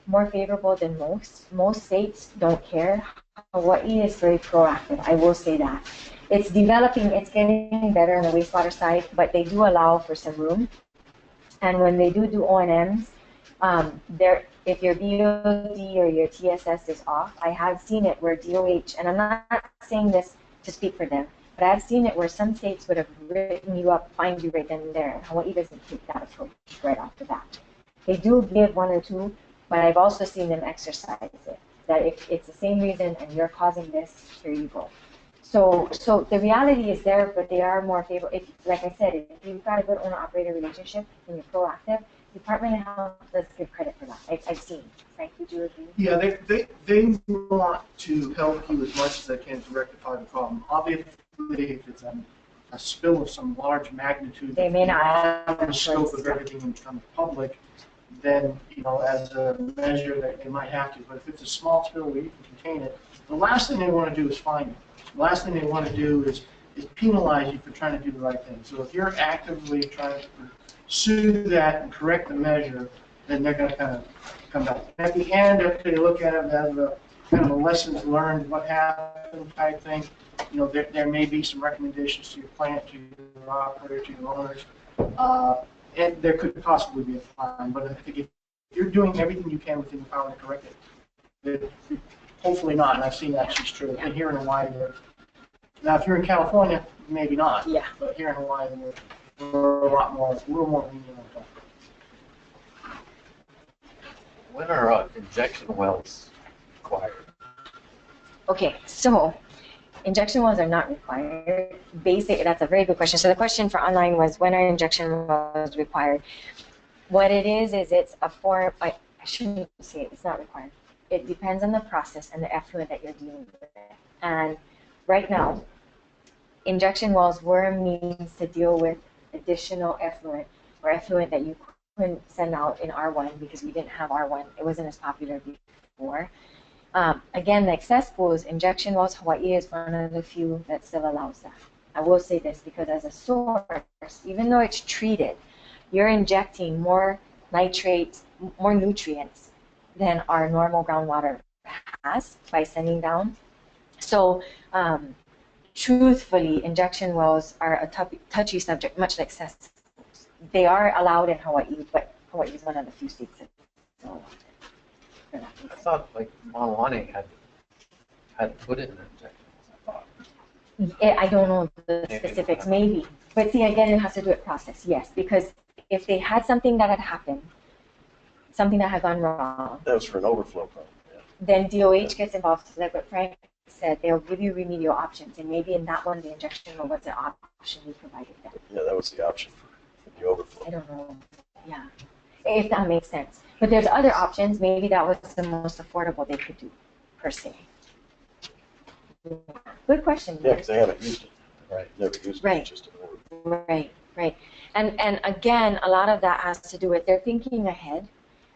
more favorable than most. Most states don't care. Hawaii is very proactive, I will say that. It's developing, it's getting better on the wastewater side, but they do allow for some room. And when they do O&Ms, if your BOD or your TSS is off, I have seen it where DOH, and I'm not saying this to speak for them, but I've seen it where some states would have written you up, fined you right then and there, and Hawaii doesn't take that approach right off the bat. They do give 1 or 2, but I've also seen them exercise it, that if it's the same reason and you're causing this, here you go. So the reality is there, but they are more favorable. If, like I said, if you've got a good owner-operator relationship and you're proactive, the Department of Health does give credit for that. I've seen. Frank, would you agree? Yeah, they want to help you as much as they can to rectify the problem. Obviously, if it's a spill of some large magnitude, they may not have the scope of everything becomes public, then, as a measure that they might have to. But if it's a small spill where you can contain it, the last thing they want to do is fine you. The last thing they want to do is penalize you for trying to do the right thing. So if you're actively trying to pursue that and correct the measure, then they're going to kind of come back. At the end, if they look at it as a kind of a lessons learned, what happened type thing, there may be some recommendations to your plant, to your operator, to your owners, and there could possibly be a fine. But I think if you're doing everything you can within your power to correct it, hopefully not. And I've seen that actually true. And here in Hawaii, now if you're in California, maybe not. Yeah. But here in Hawaii, we're a little more lenient on that. When are injection wells required? Okay, so Injection wells are not required. That's a very good question. So the question for online was, when are injection wells required? What it is it's a form, I shouldn't say it, it's not required. It depends on the process and the effluent that you're dealing with. And right now, injection wells were a means to deal with additional effluent, or effluent that you couldn't send out in R1 because we didn't have R1. It wasn't as popular before. Again, like cesspools, injection wells, Hawaii is one of the few that still allows that. I will say this because as a source, even though it's treated, you're injecting more nitrates, more nutrients than our normal groundwater has by sending down. So truthfully, injection wells are a touchy subject, much like cesspools. They are allowed in Hawaii, but Hawaii is one of the few states that don't allow it. I thought like Maunawani had put in an injection. I thought. I don't know the specifics, maybe. But see, again, it has to do with process, yes, because if they had something that had happened, something that had gone wrong, That was for an overflow problem. Yeah. then DOH gets involved. So like what Frank said, they'll give you remedial options, and maybe in that one, the injection was the option we provided them. Yeah, that was the option for the overflow. I don't know, yeah, if that makes sense. But there's other options. Maybe that was the most affordable they could do, per se. Good question. Yeah, because they haven't used it. Right. Never used it. Right. It's just an overflow. Right. And again, a lot of that has to do with they're thinking ahead,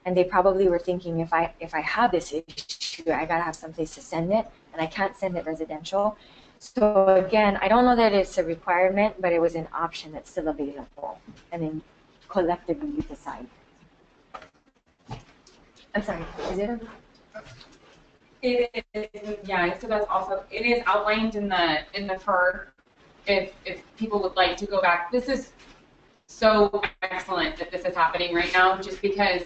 and they probably were thinking, if I have this issue, I gotta have someplace to send it, and I can't send it residential. So again, I don't know that it's a requirement, but it was an option that's still available, and then collectively you decide. I'm sorry, is it a? It is, yeah, so that's also, it is outlined in the FER. If people would like to go back, this is so excellent that this is happening right now, just because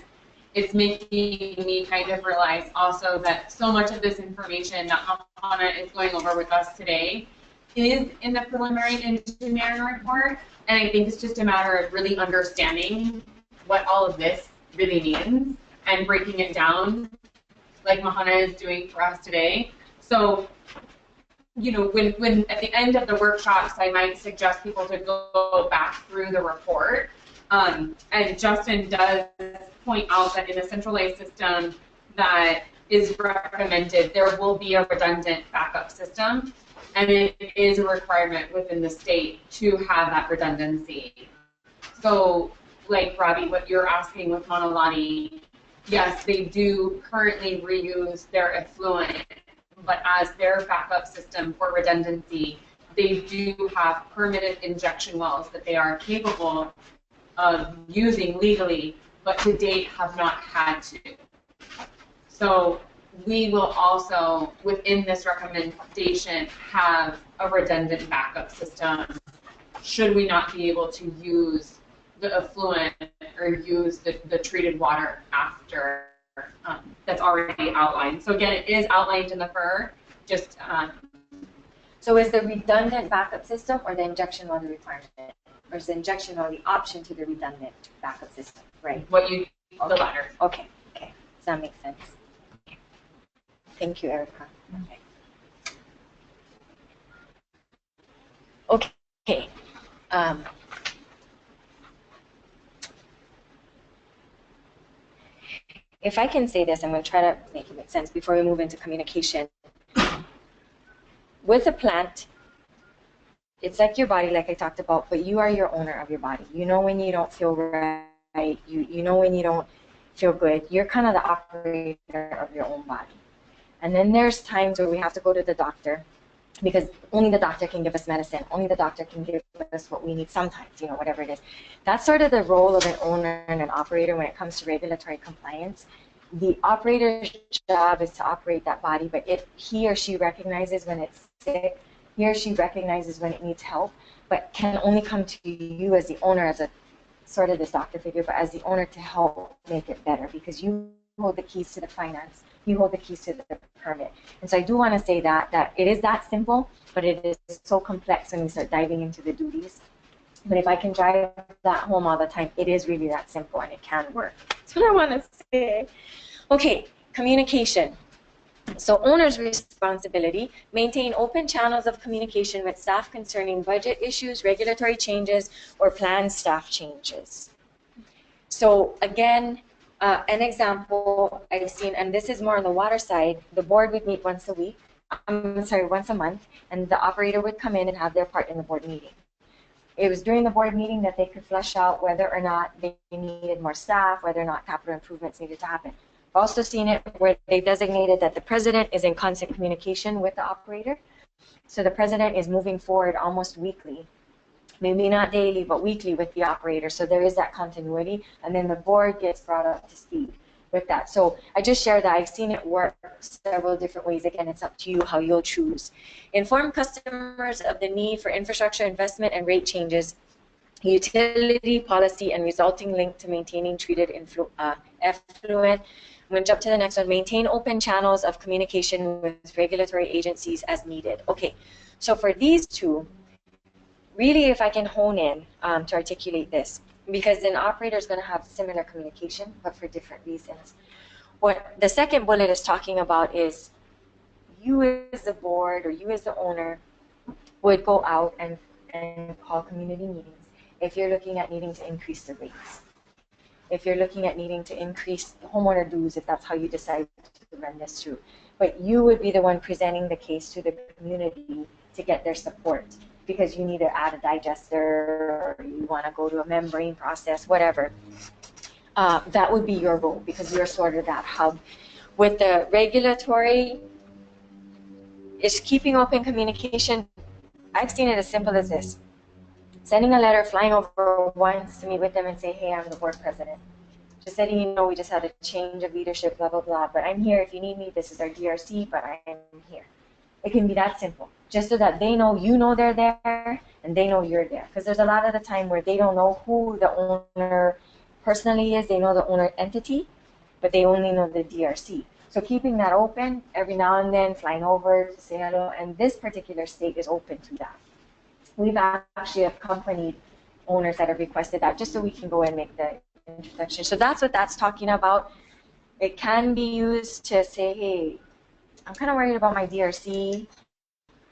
it's making me kind of realize also that so much of this information that Hana is going over with us today is in the preliminary engineering report, and I think it's just a matter of really understanding what all of this really means and breaking it down like Mahana is doing for us today. So, you know, when at the end of the workshops, I might suggest people to go back through the report. And Justin does point out that in a centralized system that is recommended, there will be a redundant backup system, and it is a requirement within the state to have that redundancy. So, like Robbie, what you're asking with Monolani, yes, they do currently reuse their effluent, but as their backup system for redundancy, they do have permitted injection wells that they are capable of using legally, but to date have not had to. So we will also, within this recommendation, have a redundant backup system should we not be able to use the effluent or use the treated water after that's already outlined. So again, it is outlined in the FER. Just So is the redundant backup system or the injection well the requirement, or is the injection well the option to the redundant backup system? Right. what you the latter. Okay. Does that make sense? Okay. Thank you, Erica. Okay. If I can say this, I'm going to try to make it make sense before we move into communication. With a plant, it's like your body, like I talked about, but you are your owner of your body. You know when you don't feel right, you know when you don't feel good. You're kind of the operator of your own body. And then there's times where we have to go to the doctor, because only the doctor can give us medicine. Only the doctor can give us what we need sometimes, you know, whatever it is. That's sort of the role of an owner and an operator when it comes to regulatory compliance. The operator's job is to operate that body, but if he or she recognizes when it's sick, he or she recognizes when it needs help, but can only come to you as the owner, as a sort of this doctor figure, but as the owner to help make it better, because you hold the keys to the finance. You hold the keys to the permit. And so I do want to say that it is that simple, but it is so complex when you start diving into the duties. But if I can drive that home all the time, it is really that simple, and it can work. That's what I want to say. Okay, communication. So owner's responsibility, maintain open channels of communication with staff concerning budget issues, regulatory changes, or planned staff changes. So again, an example I've seen, and this is more on the water side, the board would meet once a week, once a month, and the operator would come in and have their part in the board meeting. It was during the board meeting that they could flesh out whether or not they needed more staff, whether or not capital improvements needed to happen. I've also seen it where they designated that the president is in constant communication with the operator. So the president is moving forward almost weekly, maybe not daily, but weekly with the operator. So there is that continuity, and then the board gets brought up to speed with that. So I just shared that. I've seen it work several different ways. Again, it's up to you how you'll choose. Inform customers of the need for infrastructure investment and rate changes, utility policy, and resulting link to maintaining treated effluent. I'm going to jump to the next one. Maintain open channels of communication with regulatory agencies as needed. Okay, so for these two, really if I can hone in to articulate this, because an operator is going to have similar communication, but for different reasons. What the second bullet is talking about is you as the board or you as the owner would go out and call community meetings if you're looking at needing to increase the rates. If you're looking at needing to increase the homeowner dues, if that's how you decide to run this through. But you would be the one presenting the case to the community to get their support, because you need to add a digester or you want to go to a membrane process, whatever. That would be your role, because you're sort of that hub. With the regulatory, it's keeping open communication. I've seen it as simple as this. Sending a letter, flying over once to meet with them and say, hey, I'm the board president. Just letting you know we just had a change of leadership, blah, blah, blah. But I'm here if you need me. This is our DRC, but I'm here. It can be that simple, just so that they know you know they're there and they know you're there. Because there's a lot of the time where they don't know who the owner personally is. They know the owner entity, but they only know the DRC. So keeping that open every now and then, flying over to say hello, and this particular state is open to that. We've actually accompanied owners that have requested that just so we can go and make the introduction. So that's what that's talking about. It can be used to say, hey, I'm kind of worried about my DRC,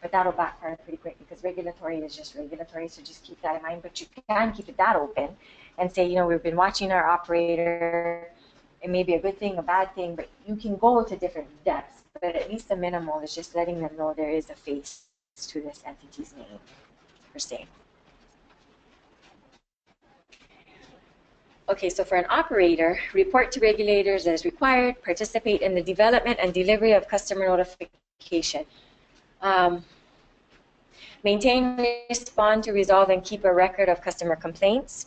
but that'll backfire pretty quick because regulatory is just regulatory, so just keep that in mind. But you can keep it that open and say, you know, we've been watching our operator. It may be a good thing, a bad thing, but you can go to different depths. But at least the minimal is just letting them know there is a face to this entity's name, per se. Okay, so for an operator, report to regulators as required, participate in the development and delivery of customer notification. Maintain, respond to, resolve, and keep a record of customer complaints.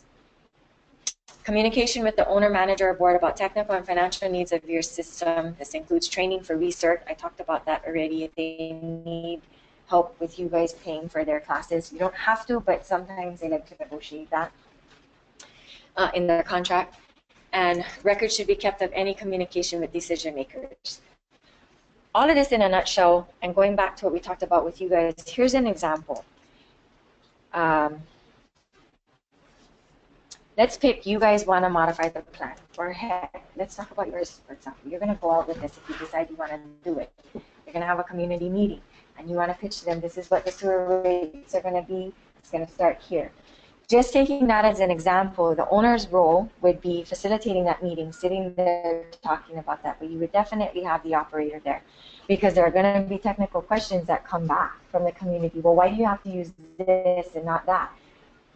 Communication with the owner, manager, or board about technical and financial needs of your system. This includes training for research. I talked about that already. If they need help with you guys paying for their classes, you don't have to, but sometimes they like to negotiate that in their contract. And records should be kept of any communication with decision makers. All of this in a nutshell, and going back to what we talked about with you guys, here's an example. Let's pick, you guys want to modify the plan. Or heck, let's talk about yours, for example. You're going to go out with this if you decide you want to do it. You're going to have a community meeting, and you want to pitch to them, this is what the sewer rates are going to be. It's going to start here. Just taking that as an example, the owner's role would be facilitating that meeting, sitting there talking about that, but you would definitely have the operator there because there are going to be technical questions that come back from the community. Well, why do you have to use this and not that?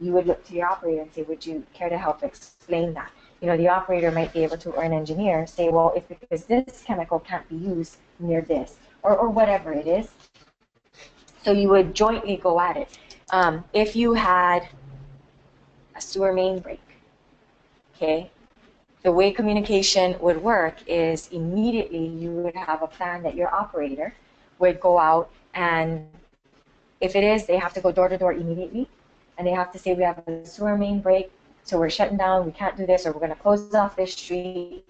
You would look to your operator and say, would you care to help explain that? You know, the operator might be able to, or an engineer, say, well, if because this chemical can't be used near this, or whatever it is. So you would jointly go at it. If you had a sewer main break, okay, the way communication would work is immediately you would have a plan that your operator would go out, and if it is, they have to go door to door immediately, and they have to say, we have a sewer main break, so we're shutting down, we can't do this, or we're going to close off this street.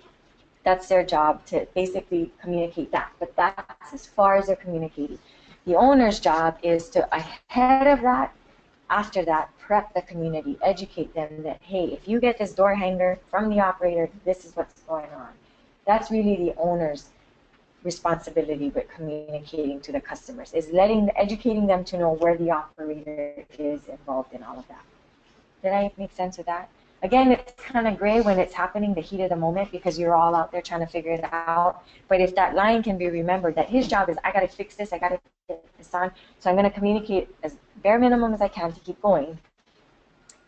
That's their job, to basically communicate that. But that's as far as they're communicating. The owner's job is to, ahead of that, after that, prep the community, educate them that, hey, if you get this door hanger from the operator, this is what's going on. That's really the owner's responsibility with communicating to the customers, is educating them to know where the operator is involved in all of that. Did I make sense with that? Again, it's kind of gray when it's happening, the heat of the moment, because you're all out there trying to figure it out. But if that line can be remembered, that his job is, I got to fix this, I got to get this on, so I'm going to communicate as bare minimum as I can to keep going.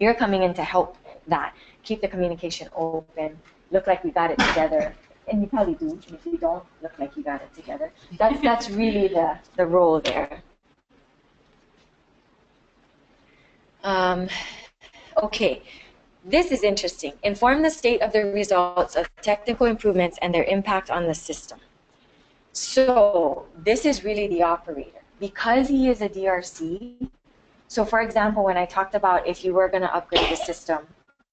You're coming in to help that. Keep the communication open, look like we got it together. And you probably do. If you don't, look like you got it together. That's really the role there. Okay. This is interesting. Inform the state of the results of technical improvements and their impact on the system. So this is really the operator. Because he is a DRC, so for example, when I talked about if you were going to upgrade the system,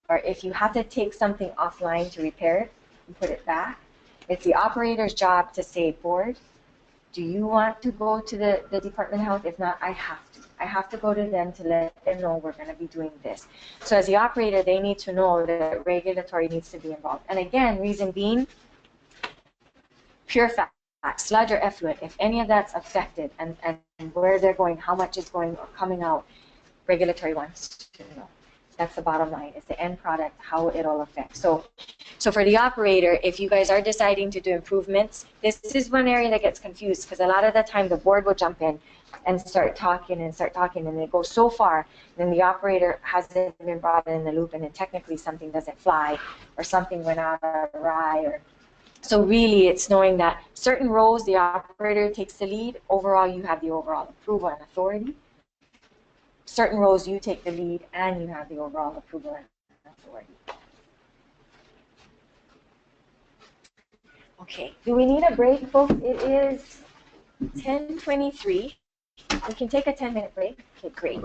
or if you have to take something offline to repair it and put it back, it's the operator's job to say, board, do you want to go to the Department of Health? If not, I have to. I have to go to them to let them know we're going to be doing this. So as the operator, they need to know that regulatory needs to be involved. And again, reason being, pure fact, sludge or effluent, if any of that's affected and where they're going, how much is going or coming out, regulatory wants to know. That's the bottom line. It's the end product, how it'll affect. So for the operator, if you guys are deciding to do improvements, this is one area that gets confused because a lot of the time the board will jump in and start talking, and they go so far, then the operator hasn't been brought in the loop, and then technically something doesn't fly, or something went out awry, or so really it's knowing that certain roles the operator takes the lead. Overall, you have the overall approval and authority. Certain roles you take the lead, and you have the overall approval and authority. Okay, do we need a break, folks? It is 10:23. We can take a 10-minute break. Okay, great.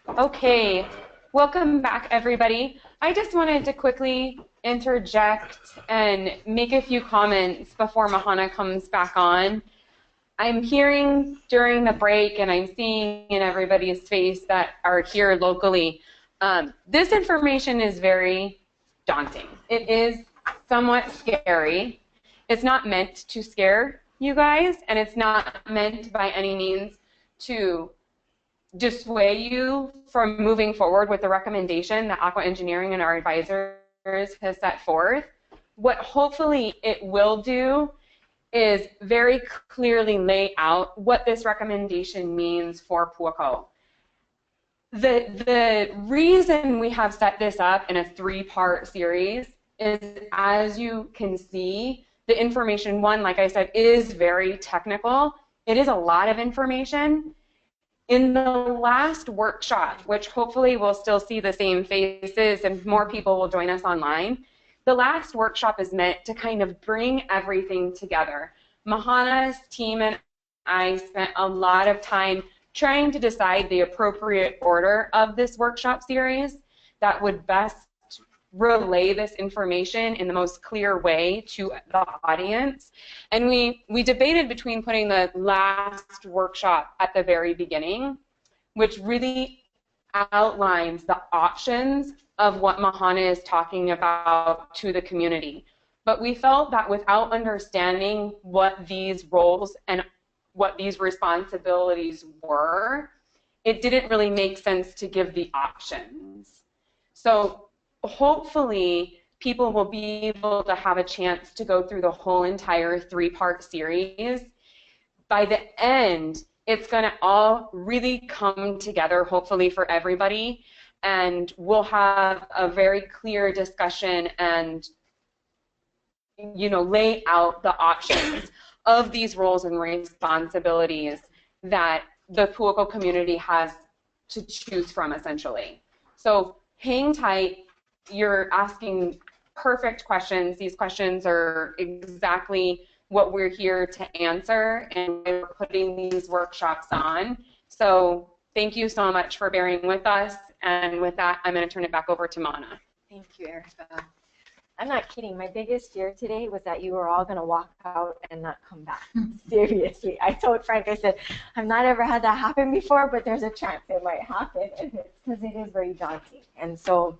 Okay, welcome back, everybody. I just wanted to quickly interject and make a few comments before Mahana comes back on. I'm hearing during the break, and I'm seeing in everybody's face that are here locally, this information is very daunting. It is somewhat scary. It's not meant to scare you guys, and it's not meant by any means to dissuade you from moving forward with the recommendation that Aqua Engineering and our advisors has set forth. What hopefully it will do is very clearly lay out what this recommendation means for Puakō. The reason we have set this up in a 3-part series is, as you can see, the information, one, like I said, is very technical. It is a lot of information. In the last workshop, which hopefully we'll still see the same faces and more people will join us online, the last workshop is meant to kind of bring everything together. Mahana's team and I spent a lot of time trying to decide the appropriate order of this workshop series that would best relay this information in the most clear way to the audience. And we debated between putting the last workshop at the very beginning, which really outlines the options of what Mahana is talking about to the community. But we felt that without understanding what these roles and what these responsibilities were, it didn't really make sense to give the options. So hopefully people will be able to have a chance to go through the whole entire 3-part series. By the end, it's going to all really come together, hopefully, for everybody, and we'll have a very clear discussion and, you know, lay out the options of these roles and responsibilities that the Puakō community has to choose from, essentially. So hang tight. You're asking perfect questions. These questions are exactly what we're here to answer, and we're putting these workshops on. So thank you so much for bearing with us. And with that, I'm going to turn it back over to Mana. Thank you, Erica. I'm not kidding. My biggest fear today was that you were all going to walk out and not come back. Seriously. I told Frank, I said, I've not ever had that happen before, but there's a chance it might happen, and it's because it is very daunting. And so,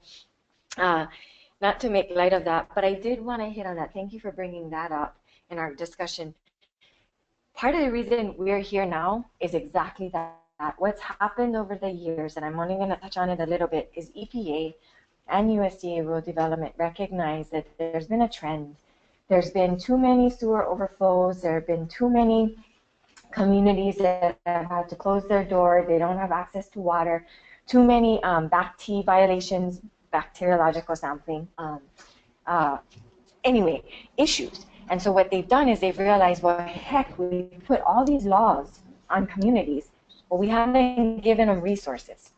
not to make light of that, but I did want to hit on that. Thank you for bringing that up in our discussion. Part of the reason we're here now is exactly that. What's happened over the years, and I'm only going to touch on it a little bit, is EPA and USDA Rural Development recognize that there's been a trend. There's been too many sewer overflows. There have been too many communities that have had to close their door. They don't have access to water. Too many BACT violations, bacteriological sampling. Anyway, issues. And so what they've done is they've realized, well, heck, we put all these laws on communities, but we haven't given them resources.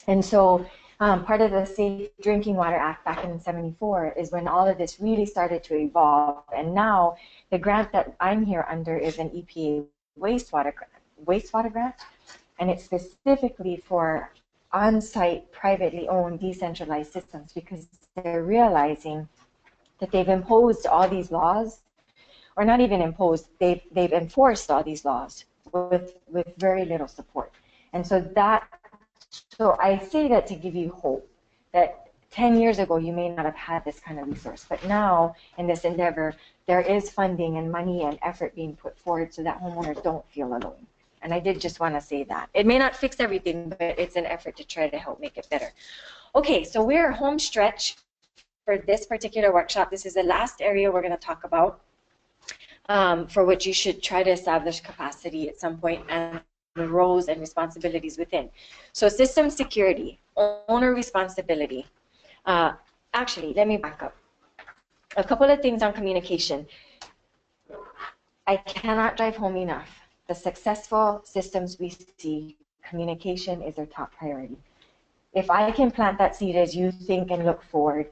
And so part of the Safe Drinking Water Act back in '74 is when all of this really started to evolve. And now the grant that I'm here under is an EPA wastewater grant, and it's specifically for on-site, privately owned, decentralized systems, because they're realizing that they've imposed all these laws, or not even imposed, they've enforced all these laws with very little support. And so I say that to give you hope that 10 years ago you may not have had this kind of resource, but now in this endeavor there is funding and money and effort being put forward so that homeowners don't feel alone. And I did just want to say that. It may not fix everything, but it's an effort to try to help make it better. Okay, so we're home stretch for this particular workshop. This is the last area we're going to talk about, for which you should try to establish capacity at some point and the roles and responsibilities within. So system security, owner responsibility. Actually, let me back up. A couple of things on communication. I cannot drive home enough. The successful systems we see, communication is their top priority. If I can plant that seed as you think and look forward,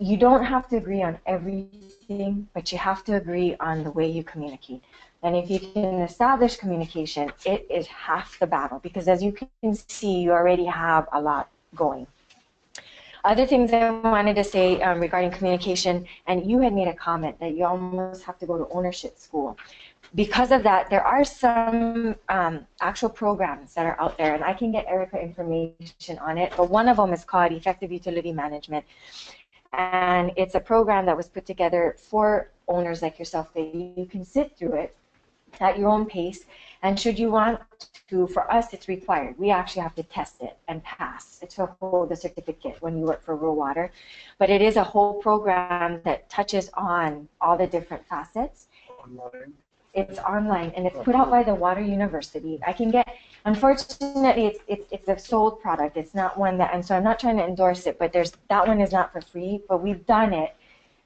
you don't have to agree on everything, but you have to agree on the way you communicate. And if you can establish communication, it is half the battle, because as you can see, you already have a lot going. Other things I wanted to say regarding communication, and you had made a comment that you almost have to go to ownership school. Because of that, there are some actual programs that are out there, and I can get Erica information on it, but one of them is called Effective Utility Management. And it's a program that was put together for owners like yourself, that you can sit through it at your own pace. And should you want to, for us, it's required. We actually have to test it and pass it to hold the certificate when you work for rural water. But it is a whole program that touches on all the different facets. Online. It's online, and it's put out by the Water University. I can get, unfortunately, it's a sold product. It's not one that, and so I'm not trying to endorse it, but that one is not for free, but we've done it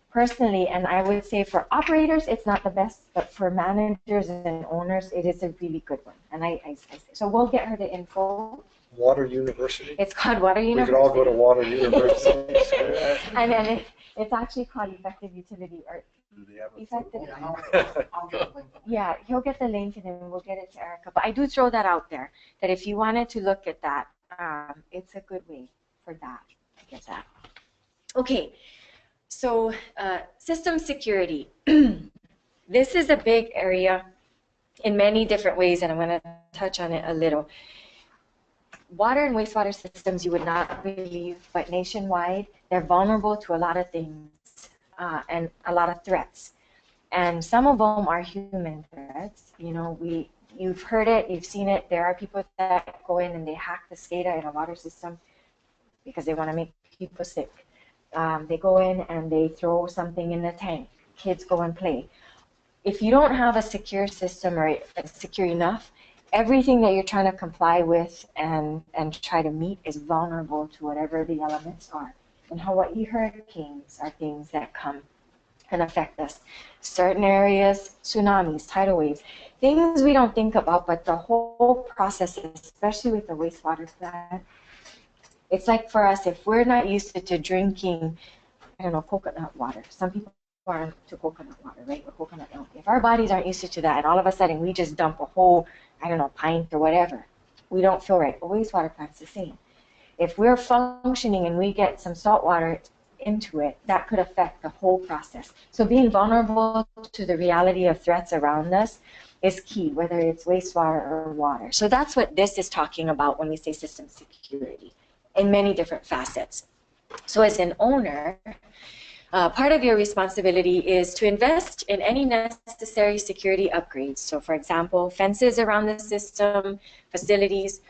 personally, and I would say for operators, it's not the best, but for managers and owners, it is a really good one. And so we'll get her the info. Water University? It's called Water University. We could all go to Water University. And then it's actually called Effective Utility, or Do they have a Effective. football? I'll get a link. Yeah, he'll get the link and then we'll get it to Erica. But I do throw that out there, that if you wanted to look at that, it's a good way for that, to get that. Okay, so system security. This is a big area in many different ways, and I'm going to touch on it a little. Water and wastewater systems, you would not believe, but nationwide, they're vulnerable to a lot of things and a lot of threats. And some of them are human threats. You know, you've heard it, you've seen it. There are people that go in and they hack the SCADA in a water system because they want to make people sick. They go in and they throw something in the tank. Kids go and play. If you don't have a secure system or secure enough, everything that you're trying to comply with and try to meet is vulnerable to whatever the elements are. And Hawaii hurricanes are things that come and affect us. Certain areas, tsunamis, tidal waves, things we don't think about, but the whole process, especially with the wastewater plant, it's like for us, if we're not used to drinking, I don't know, coconut water. Some people aren't to coconut water, right? Or coconut milk. If our bodies aren't used to that, and all of a sudden we just dump a whole, I don't know, pint or whatever, we don't feel right. A wastewater plant's the same. If we're functioning and we get some salt water into it, that could affect the whole process. So being vulnerable to the reality of threats around us is key, whether it's wastewater or water. So that's what this is talking about when we say system security in many different facets. So as an owner, part of your responsibility is to invest in any necessary security upgrades. So for example, fences around the system, facilities,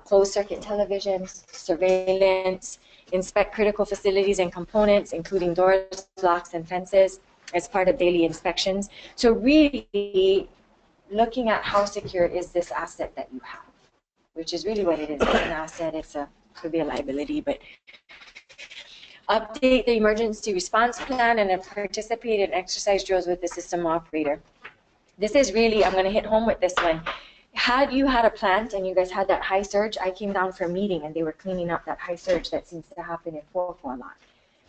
closed circuit televisions, surveillance, inspect critical facilities and components, including doors, locks, and fences as part of daily inspections. So really looking at how secure is this asset that you have, which is really what it is. It's an asset, could be a liability, but update the emergency response plan and participate in exercise drills with the system operator. This is really, I'm going to hit home with this one. Had you had a plant and you guys had that high surge, I came down for a meeting and they were cleaning up that high surge that seems to happen in Puakō a lot.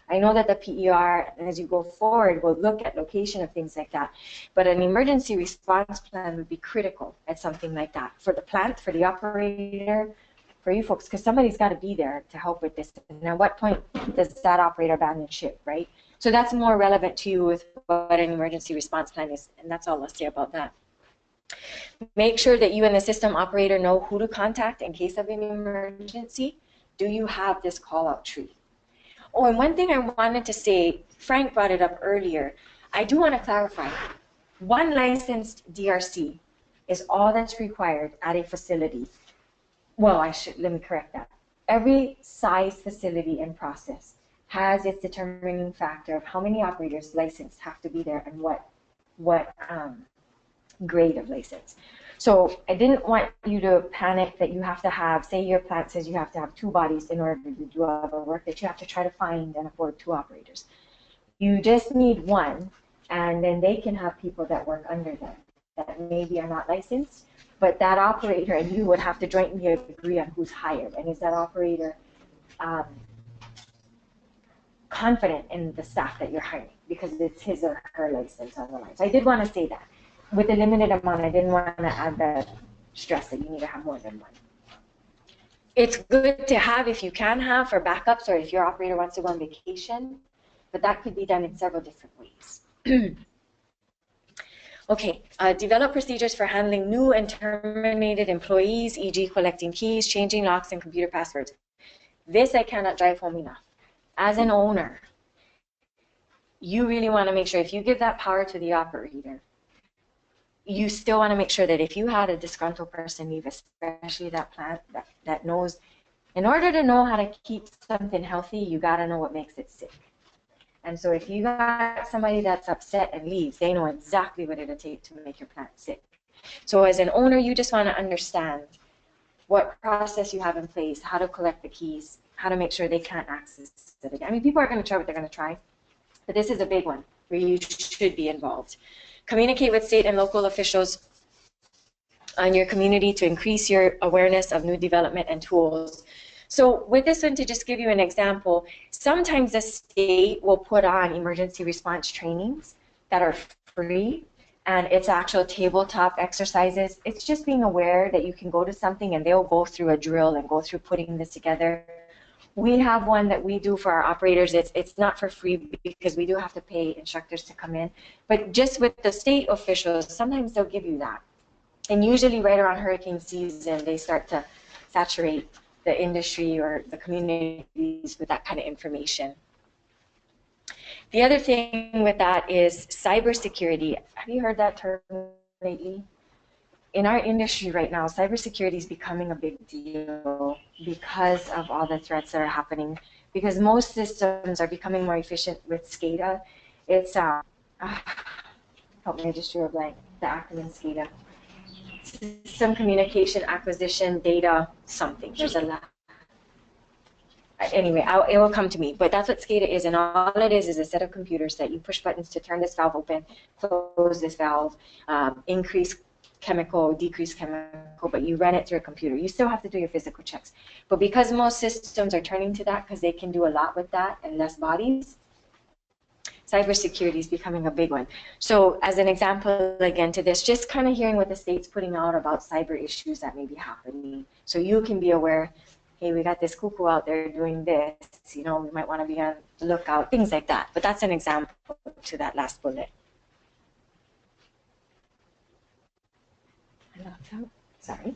I know that the PER, as you go forward, will look at location of things like that, but an emergency response plan would be critical at something like that for the plant, for the operator, for you folks, because somebody's got to be there to help with this. And at what point does that operator abandon ship, right? So that's more relevant to you with what an emergency response plan is, and that's all I'll say about that. Make sure that you and the system operator know who to contact in case of an emergency. Do you have this call-out tree? Oh, and one thing I wanted to say, Frank brought it up earlier. I do want to clarify. One licensed DRC is all that's required at a facility. Well, let me correct that. Every size facility and process has its determining factor of how many operators licensed have to be there and what grade of license. So I didn't want you to panic that you have to have, say your plant says you have to have 2 bodies in order to do all the work, that you have to try to find and afford 2 operators. You just need 1, and then they can have people that work under them that maybe are not licensed, but that operator and you would have to jointly agree on who's hired, and is that operator confident in the staff that you're hiring because it's his or her license on the line. So I did want to say that. With a limited amount, I didn't want to add the stress that you need to have more than one. It's good to have if you can have for backups or if your operator wants to go on vacation, but that could be done in several different ways. Okay, develop procedures for handling new and terminated employees, e.g. collecting keys, changing locks, and computer passwords. This I cannot drive home enough. As an owner, you really want to make sure if you give that power to the operator, you still want to make sure that if you had a disgruntled person leave, especially that plant that knows, in order to know how to keep something healthy, you got to know what makes it sick. And so if you got somebody that's upset and leaves, they know exactly what it'll take to make your plant sick. So as an owner, you just want to understand what process you have in place, how to collect the keys, how to make sure they can't access it again. I mean, people are going to try what they're going to try, but this is a big one where you should be involved. Communicate with state and local officials on your community to increase your awareness of new development and tools. So with this one, to just give you an example, sometimes the state will put on emergency response trainings that are free, and it's actual tabletop exercises. It's just being aware that you can go to something and they'll go through a drill and go through putting this together. We have one that we do for our operators. It's not for free because we do have to pay instructors to come in. But just with the state officials, sometimes they'll give you that. And usually right around hurricane season, they start to saturate the industry or the communities with that kind of information. The other thing with that is cybersecurity. Have you heard that term lately? In our industry right now, cybersecurity is becoming a big deal because of all the threats that are happening. Because most systems are becoming more efficient with SCADA. It's help me, I just drew a blank. The acronym SCADA. System communication, acquisition, data, something. There's a lot. Anyway, it will come to me. But that's what SCADA is, and all it is a set of computers that you push buttons to turn this valve open, close this valve, increase chemical, decrease chemical, but you run it through a computer. You still have to do your physical checks. But because most systems are turning to that because they can do a lot with that and less bodies, cybersecurity is becoming a big one. So as an example, again, to this, just kind of hearing what the state's putting out about cyber issues that may be happening. So you can be aware, hey, we got this cuckoo out there doing this, you know, we might want to be on the lookout, things like that. But that's an example to that last bullet. Sorry.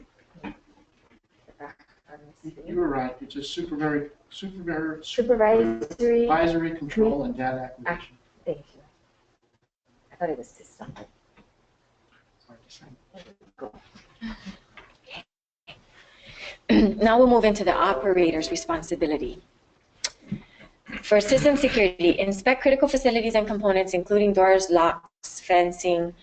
You were right. It's a supervisory control and data acquisition. Thank you. I thought it was system. Now we'll move into the operator's responsibility. For system security, inspect critical facilities and components, including doors, locks, fencing,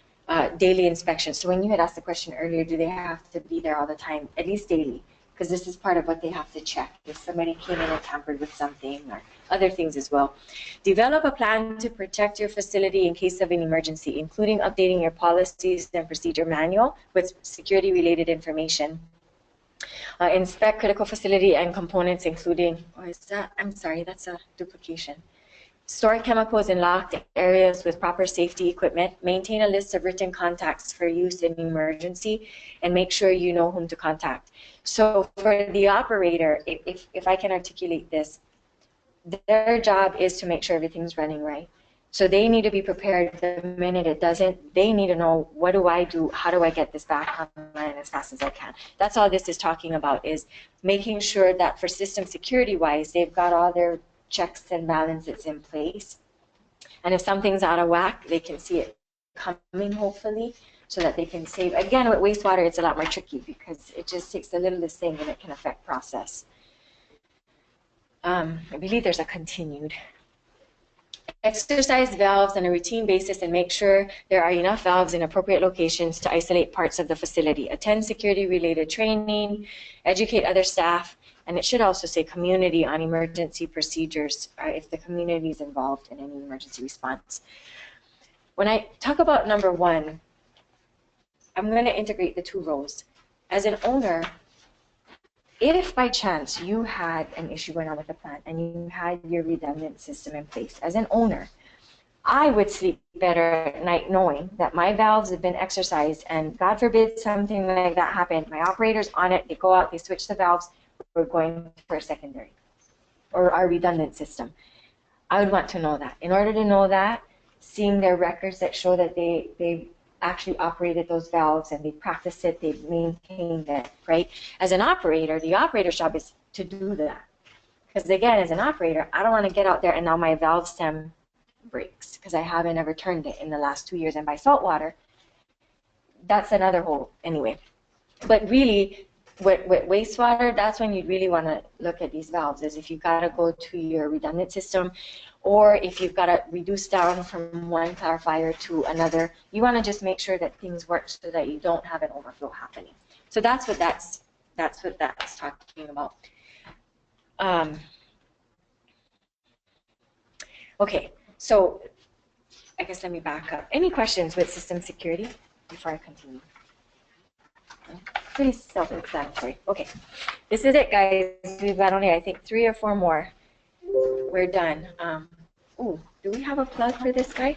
daily inspections. So when you had asked the question earlier, do they have to be there all the time? At least daily, because this is part of what they have to check. If somebody came in and tampered with something or other things as well. Develop a plan to protect your facility in case of an emergency, including updating your policies and procedure manual with security-related information. Inspect critical facility and components, including, I'm sorry, that's a duplication. Store chemicals in locked areas with proper safety equipment. Maintain a list of written contacts for use in emergency, and make sure you know whom to contact. So for the operator, if I can articulate this, their job is to make sure everything's running right. So they need to be prepared the minute it doesn't. They need to know, what do I do? How do I get this back online as fast as I can? That's all this is talking about, is making sure that for system security-wise, they've got all their checks and balances in place. And if something's out of whack, they can see it coming, hopefully, so that they can save. Again, with wastewater, it's a lot more tricky because it just takes the littlest thing and it can affect process. I believe there's a continued. Exercise valves on a routine basis and make sure there are enough valves in appropriate locations to isolate parts of the facility. Attend security-related training, educate other staff, and it should also say community on emergency procedures if the community is involved in any emergency response. When I talk about number one, I'm going to integrate the two roles. As an owner, if by chance you had an issue going on with the plant and you had your redundant system in place, as an owner, I would sleep better at night knowing that my valves have been exercised, and God forbid something like that happened. My operator's on it, they go out, they switch the valves, we're going for a secondary or our redundant system. I would want to know that. In order to know that, seeing their records that show that they actually operated those valves and they practiced it, they maintained it, right? As an operator, the operator's job is to do that. Because again, as an operator, I don't want to get out there and now my valve stem breaks because I haven't ever turned it in the last 2 years. And by saltwater, that's another whole, anyway. But really, with wastewater, that's when you really want to look at these valves, is if you've got to go to your redundant system, or if you've got to reduce down from one clarifier to another, you want to just make sure that things work so that you don't have an overflow happening. So that's what that's talking about. Okay, so I guess let me back up. Any questions with system security before I continue? Pretty self-explanatory. Okay, this is it, guys. We've got only, I think, 3 or 4 more. We're done. Ooh, do we have a plug for this guy?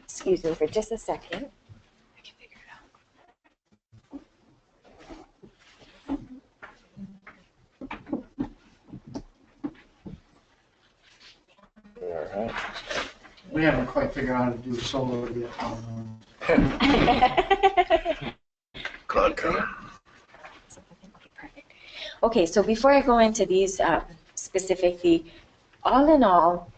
Excuse me for just a second. I can figure it out. All right. We haven't quite figured out how to do solar yet. Okay, so before I go into these specifically, all in all,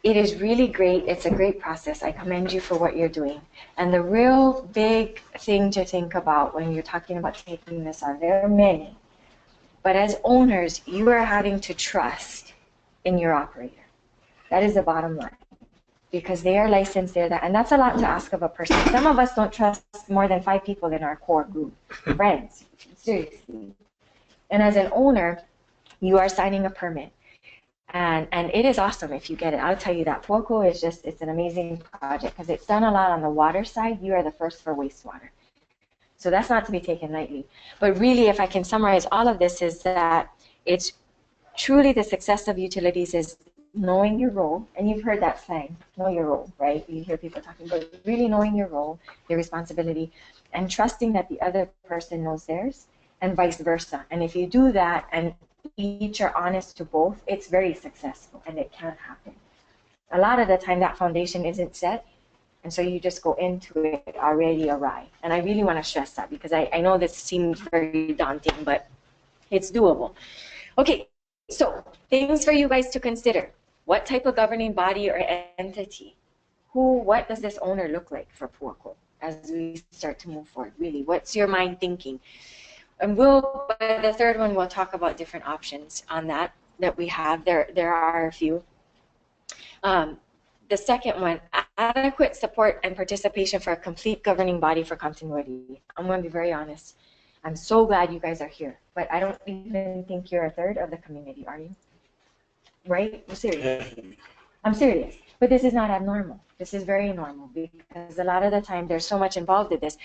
it is really great. It's a great process. I commend you for what you're doing. And the real big thing to think about when you're talking about taking this on, there are many, but as owners, you are having to trust in your operator. That is the bottom line, because they are licensed there, and that's a lot to ask of a person. Some of us don't trust more than 5 people in our core group, friends, seriously. And as an owner, you are signing a permit, and it is awesome if you get it. I'll tell you that Puakō is just, it's an amazing project because it's done a lot on the water side. You are the first for wastewater. So that's not to be taken lightly. But really, if I can summarize all of this, is that it's truly the success of utilities is knowing your role, and you've heard that saying, know your role, right? You hear people talking about really knowing your role, your responsibility, and trusting that the other person knows theirs, and vice versa. And if you do that, and each are honest to both, it's very successful, and it can happen. A lot of the time, that foundation isn't set, and so you just go into it already awry. And I really want to stress that, because I know this seems very daunting, but it's doable. Okay, so things for you guys to consider. What type of governing body or entity? What does this owner look like for Puakō as we start to move forward? Really, what's your mind thinking? And by the third one, we'll talk about different options on that we have. There are a few. The second one, adequate support and participation for a complete governing body for continuity. I'm going to be very honest. I'm so glad you guys are here, but I don't even think you're a third of the community, are you? Right? I'm serious. I'm serious. But this is not abnormal. This is very normal, because a lot of the time there's so much involved in this.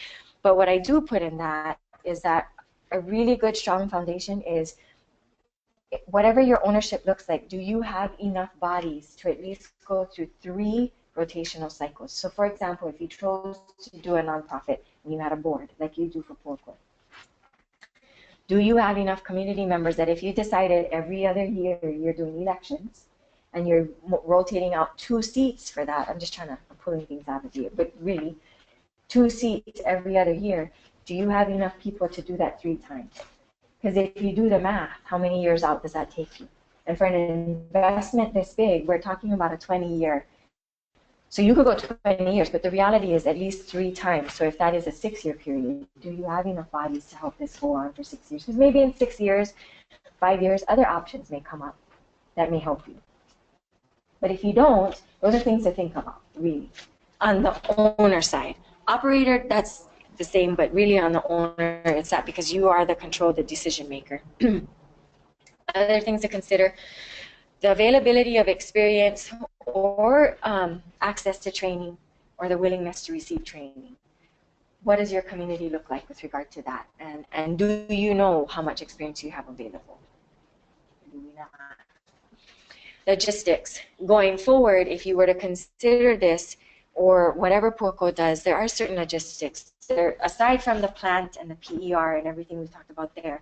But what I do put in that is that a really good, strong foundation is whatever your ownership looks like, do you have enough bodies to at least go through 3 rotational cycles? So for example, if you chose to do a nonprofit and you had a board, like you do for Puakō, do you have enough community members that if you decided every other year you're doing elections and you're rotating out 2 seats for that, I'm pulling things out of you, but really 2 seats every other year, do you have enough people to do that 3 times? Because if you do the math, how many years out does that take you? And for an investment this big, we're talking about a 20-year. So you could go 20 years, but the reality is at least 3 times. So if that is a 6-year period, do you have enough bodies to help this go on for 6 years? Because maybe in 6 years, 5 years, other options may come up that may help you. But if you don't, those are things to think about, really. On the owner side, operator, that's the same, but really on the owner, it's that because you are the control, the decision maker. Other things to consider, the availability of experience or access to training, or the willingness to receive training. what does your community look like with regard to that? And do you know how much experience you have available? Do we not? Logistics. Going forward, if you were to consider this, or whatever Puakō does, there are certain logistics. There, aside from the plant and the PER and everything we talked about there.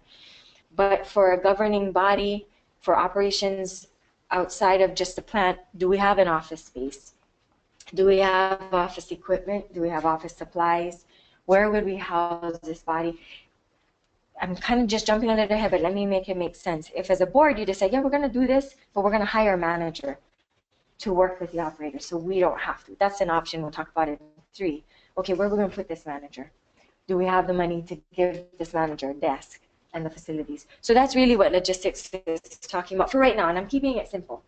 But for a governing body, for operations outside of just the plant, do we have an office space? Do we have office equipment? Do we have office supplies? Where would we house this body? I'm kind of just jumping a little ahead, but let me make it make sense. If as a board you decide, yeah, we're going to do this, but we're going to hire a manager to work with the operator, so we don't have to. That's an option. We'll talk about it in 3. Okay, where are we going to put this manager? Do we have the money to give this manager a desk and the facilities? So that's really what logistics is talking about for right now, and I'm keeping it simple.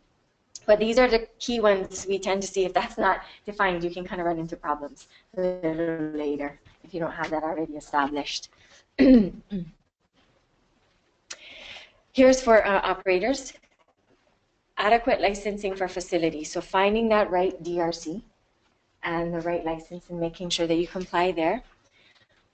But these are the key ones we tend to see. If that's not defined, you can kind of run into problems a little later if you don't have that already established. Here's for operators. Adequate licensing for facilities. So finding that right DRC and the right license and making sure that you comply there.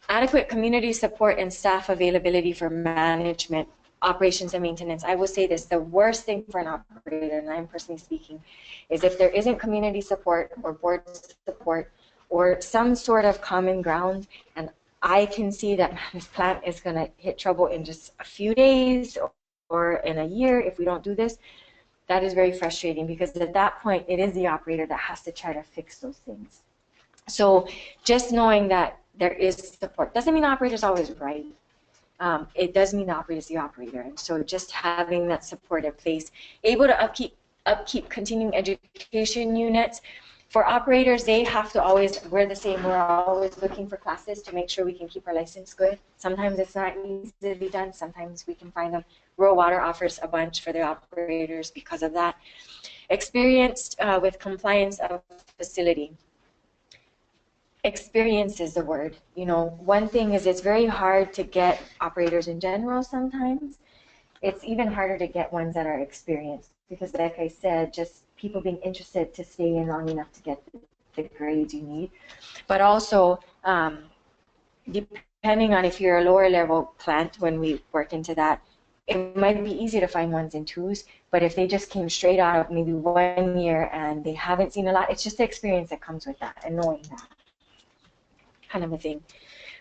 Adequate community support and staff availability for management, operations, and maintenance. I will say this, the worst thing for an operator, and I'm personally speaking, is if there isn't community support or board support or some sort of common ground, and I can see that this plant is going to hit trouble in just a few days or in a year if we don't do this. That is very frustrating, because at that point it is the operator that has to try to fix those things. So just knowing that there is support doesn't mean the operator is always right. It does mean the operator is the operator, and so just having that support in place, able to upkeep continuing education units. For operators, they have to always, we're the same, we're always looking for classes to make sure we can keep our license good. Sometimes it's not easily done, sometimes we can find them. Rural Water offers a bunch for their operators because of that. Experienced with compliance of facility. Experience is the word. You know, one thing is it's very hard to get operators in general sometimes. It's even harder to get ones that are experienced because, like I said, just people being interested to stay in long enough to get the grades you need. But also, depending on if you're a lower level plant, when we work into that, it might be easy to find 1s and 2s, but if they just came straight out of maybe 1 year and they haven't seen a lot, it's just the experience that comes with that and knowing that kind of a thing.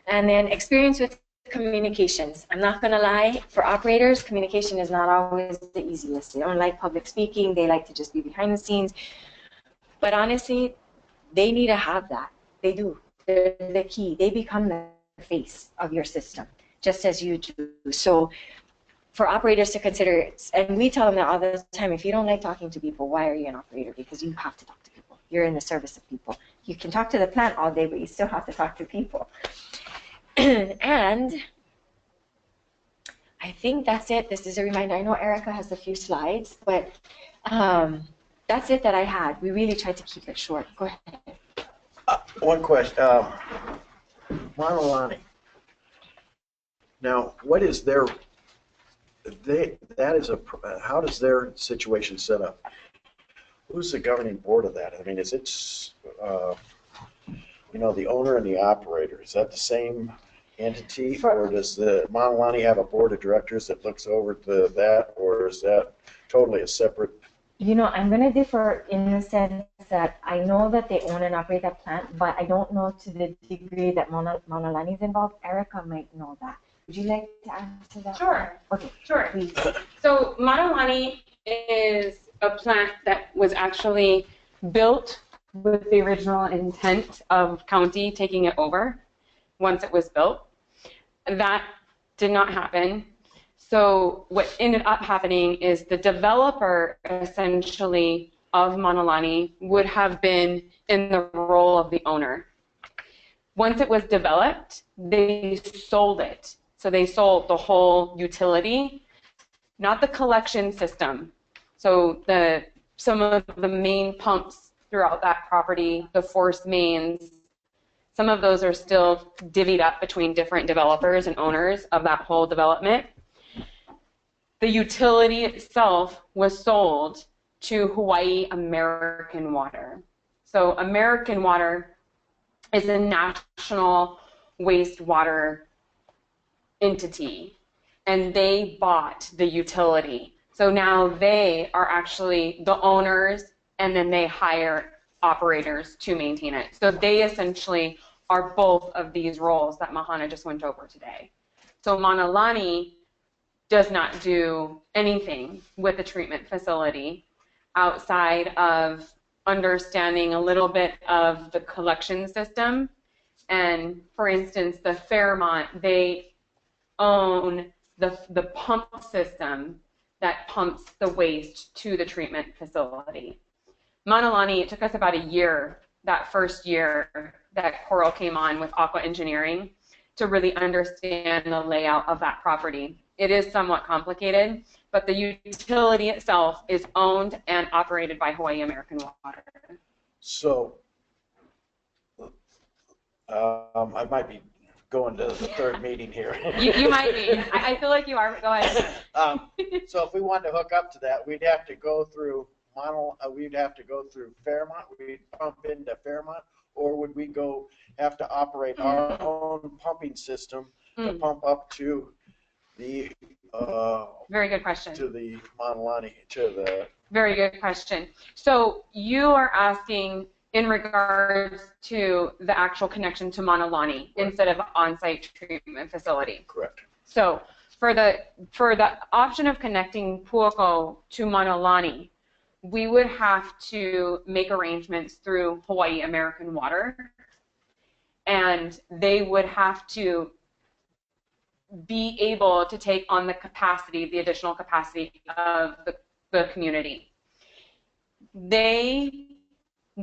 And then experience with communications. I'm not going to lie, for operators, communication is not always the easiest. They don't like public speaking, they like to just be behind the scenes. But honestly, they need to have that. They do. They're the key. They become the face of your system, just as you do. So for operators to consider, and we tell them that all the time, if you don't like talking to people, why are you an operator? Because you have to talk to people. You're in the service of people. You can talk to the plant all day, but you still have to talk to people. And I think that's it. This is a reminder. I know Erica has a few slides, but that's it that I had. We really tried to keep it short. Go ahead. One question. Manalani. Now, what is their? How does their situation set up? Who's the governing board of that? I mean, is it, the owner and the operator? Is that the same entity, or does the Manalani have a board of directors that looks over that, or is that totally a separate? I'm going to differ in the sense that I know that they own and operate that plant, but I don't know to the degree that Manalani is involved. Erica might know that. Would you like to answer that? Sure. Okay. Sure. Please. So Manalani is a plant that was actually built with the original intent of county taking it over once it was built. That did not happen. So what ended up happening is the developer essentially of Manalani would have been in the role of the owner. Once it was developed, they sold it. So they sold the whole utility, not the collection system. So some of the main pumps throughout that property, the force mains, some of those are still divvied up between different developers and owners of that whole development. The utility itself was sold to Hawaii American Water. So American Water is a national wastewater entity, and they bought the utility. So now they are actually the owners, and then they hire operators to maintain it. So they essentially are both of these roles that Mahana just went over today. So Manalani does not do anything with the treatment facility outside of understanding a little bit of the collection system. And for instance, the Fairmont, they own the pump system that pumps the waste to the treatment facility. Manalani, it took us about a year, that first year that Coral came on with Aqua Engineering, to really understand the layout of that property. It is somewhat complicated, but the utility itself is owned and operated by Hawaii American Water. So, I might be going to the third meeting here. You might be. I feel like you are. Go ahead. So if we wanted to hook up to that, we'd have to go through we'd have to go through Fairmont. We'd pump into Fairmont, or would we have to operate our own pumping system to pump up to the very good question. To the Manalani, to the. Very good question. So you are asking in regards to the actual connection to Manalani instead of on-site treatment facility. Correct. So for the option of connecting Puakō to Manalani, we would have to make arrangements through Hawaii American Water, and they would have to be able to take on the additional capacity of the community. They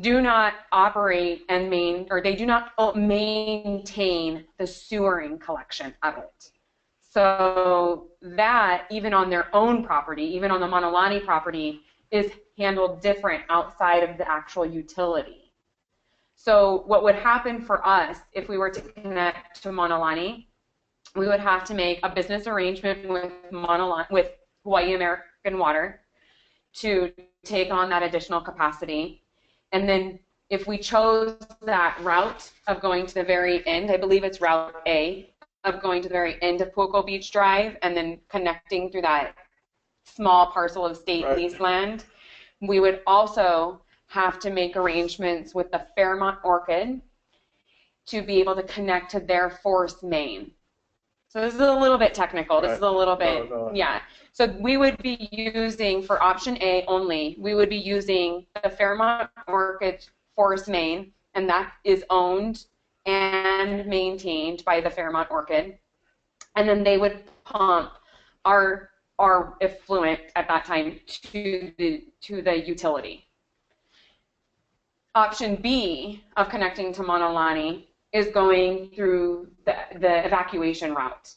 do not operate and they do not maintain the sewering collection of it. So that, even on their own property, even on the Manalani property, is handled different outside of the actual utility. So what would happen for us if we were to connect to Manalani, we would have to make a business arrangement with Hawaii American Water to take on that additional capacity. And then if we chose that route of going to the very end, I believe it's Route A, of going to the very end of Puakō Beach Drive and then connecting through that small parcel of state leased land, we would also have to make arrangements with the Fairmont Orchid to be able to connect to their force main. So this is a little bit technical. This is a little bit, yeah. So we would be using, for option A only, we would be using the Fairmont Orchid force main, and that is owned and maintained by the Fairmont Orchid. And then they would pump our effluent at that time to the utility. Option B of connecting to Manalani is going through the evacuation route.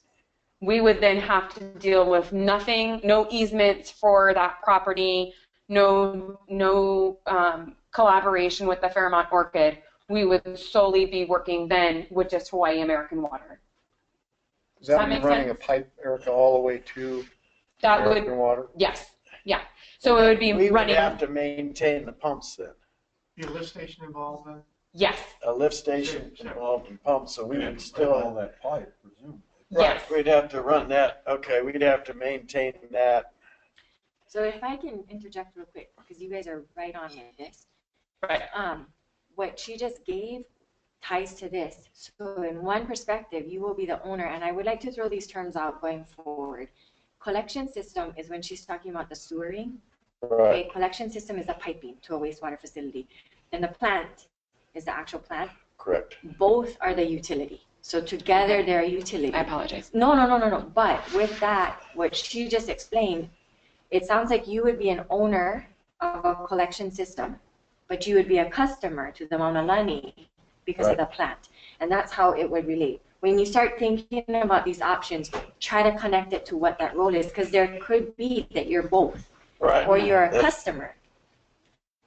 We would then have to deal with nothing, no easements for that property, no collaboration with the Fairmont Orchid. We would solely be working then with just Hawaii American Water. Does that mean running a pipe, Erica, all the way to American Water? Yes, yeah. So it would be we running. We would have to maintain the pumps then. Be a lift station involved then? Yes. A lift station involved in pumps, so we would still all that pipe, presumably. Right, Yes. we'd have to run that. Okay, we'd have to maintain that. So if I can interject real quick, because you guys are right on this. Right. What she just gave ties to this. So in one perspective, you will be the owner, and I would like to throw these terms out going forward. Collection system is when she's talking about the sewering. Right. Okay, collection system is the piping to a wastewater facility. And the plant is the actual plant. Correct. Both are the utility. So together they're a utility. I apologize. No. But with that, what she just explained, it sounds like you would be an owner of a collection system, but you would be a customer to the Manalani because of the plant. And that's how it would relate. When you start thinking about these options, try to connect it to what that role is, because there could be that you're both, Right. or you're a customer.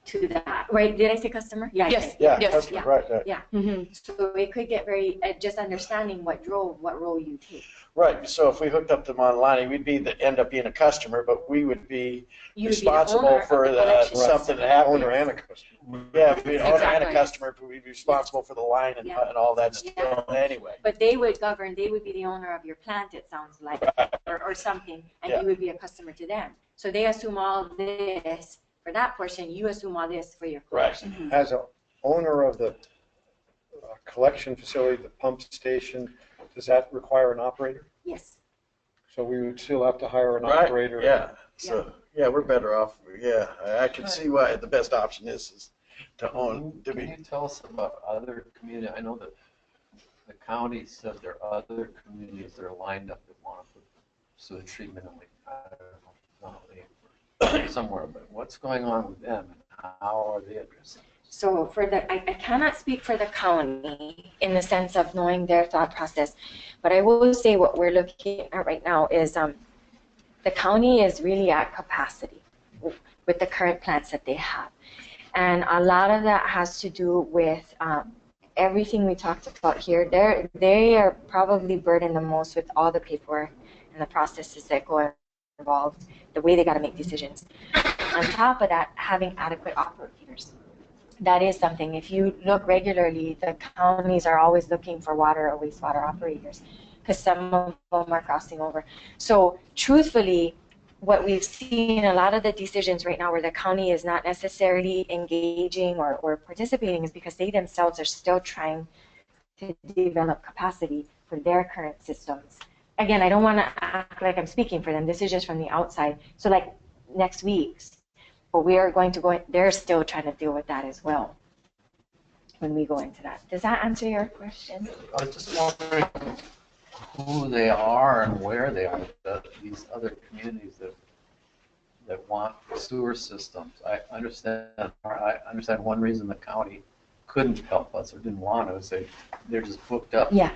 to that, right? Did I say customer? Yeah. I Yes. did. Yeah, Yes. customer, right, right. Yeah. Mhm. So it could get very, just understanding what role you take. Right, so if we hooked up them online, we'd end up being a customer, but we would be You would be the owner responsible of for the collection something that Owner happens. and a customer. Yeah, we'd be an owner and a Exactly. customer, but we'd be responsible for the line and Yeah. and all that Yeah. stuff anyway. But they would be the owner of your plant, it sounds like, or something, and Yeah. you would be a customer to them. So they assume all this for that portion, you assume all this for your Right. collection. As a owner of the collection facility, the pump station, does that require an operator? Yes. So we would still have to hire an Right, operator? yeah, so, yeah, we're better off, yeah, I can see why the best option is to own, to Can be, you tell us about other community? I know that the county said there are other communities that are lined up that want to put sewage treatment in, like, I don't know, somewhere, but what's going on with them and how are they addressing it? So I cannot speak for the county in the sense of knowing their thought process, but I will say what we're looking at right now is the county is really at capacity with the current plants that they have. And a lot of that has to do with everything we talked about here. They are probably burdened the most with all the paperwork and the processes that go involved, the way they got to make decisions. On top of that, having adequate operators. That is something. If you look regularly, the counties are always looking for water or wastewater operators because some of them are crossing over. So truthfully, what we've seen, a lot of the decisions right now where the county is not necessarily engaging or participating is because they themselves are still trying to develop capacity for their current systems. Again, I don't want to act like I'm speaking for them. This is just from the outside. So like next week, but we are going to go, they're still trying to deal with that as well when we go into that. Does that answer your question? I was just wondering who they are and where they are, these other communities that want sewer systems. I understand one reason the county couldn't help us or didn't want to is they're just booked up. Yeah.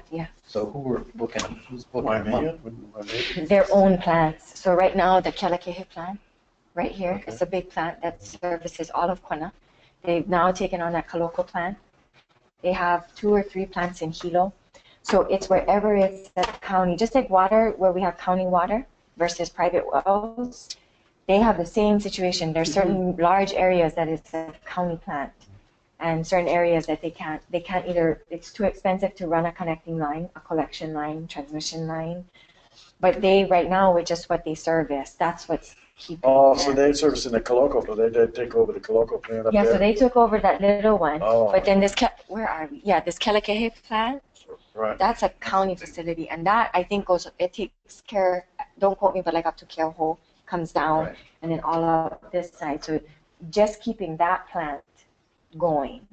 So who's booking them up? Their own plants. So right now, the Kealakehe plant, right here, it's a big plant that services all of Kona. They've now taken on that Kaloko plant. They have 2 or 3 plants in Hilo. So it's wherever it's the county, just like water, where we have county water versus private wells, they have the same situation. There's certain large areas that it's a county plant and certain areas that they can't either, it's too expensive to run a connecting line, a collection line, transmission line. But they, right now, with just what they service, that's what's keeping oh, them. so they service in the Kaloko, but they did take over the Kaloko plant up Yeah, there? so they took over that little one. Oh. But then where are we? Yeah, this Kealakehe plant, Right, that's a county facility. And that, I think, it takes care, don't quote me, but like up to Keauhou, comes down, Right. and then all up this side. So just keeping that plant going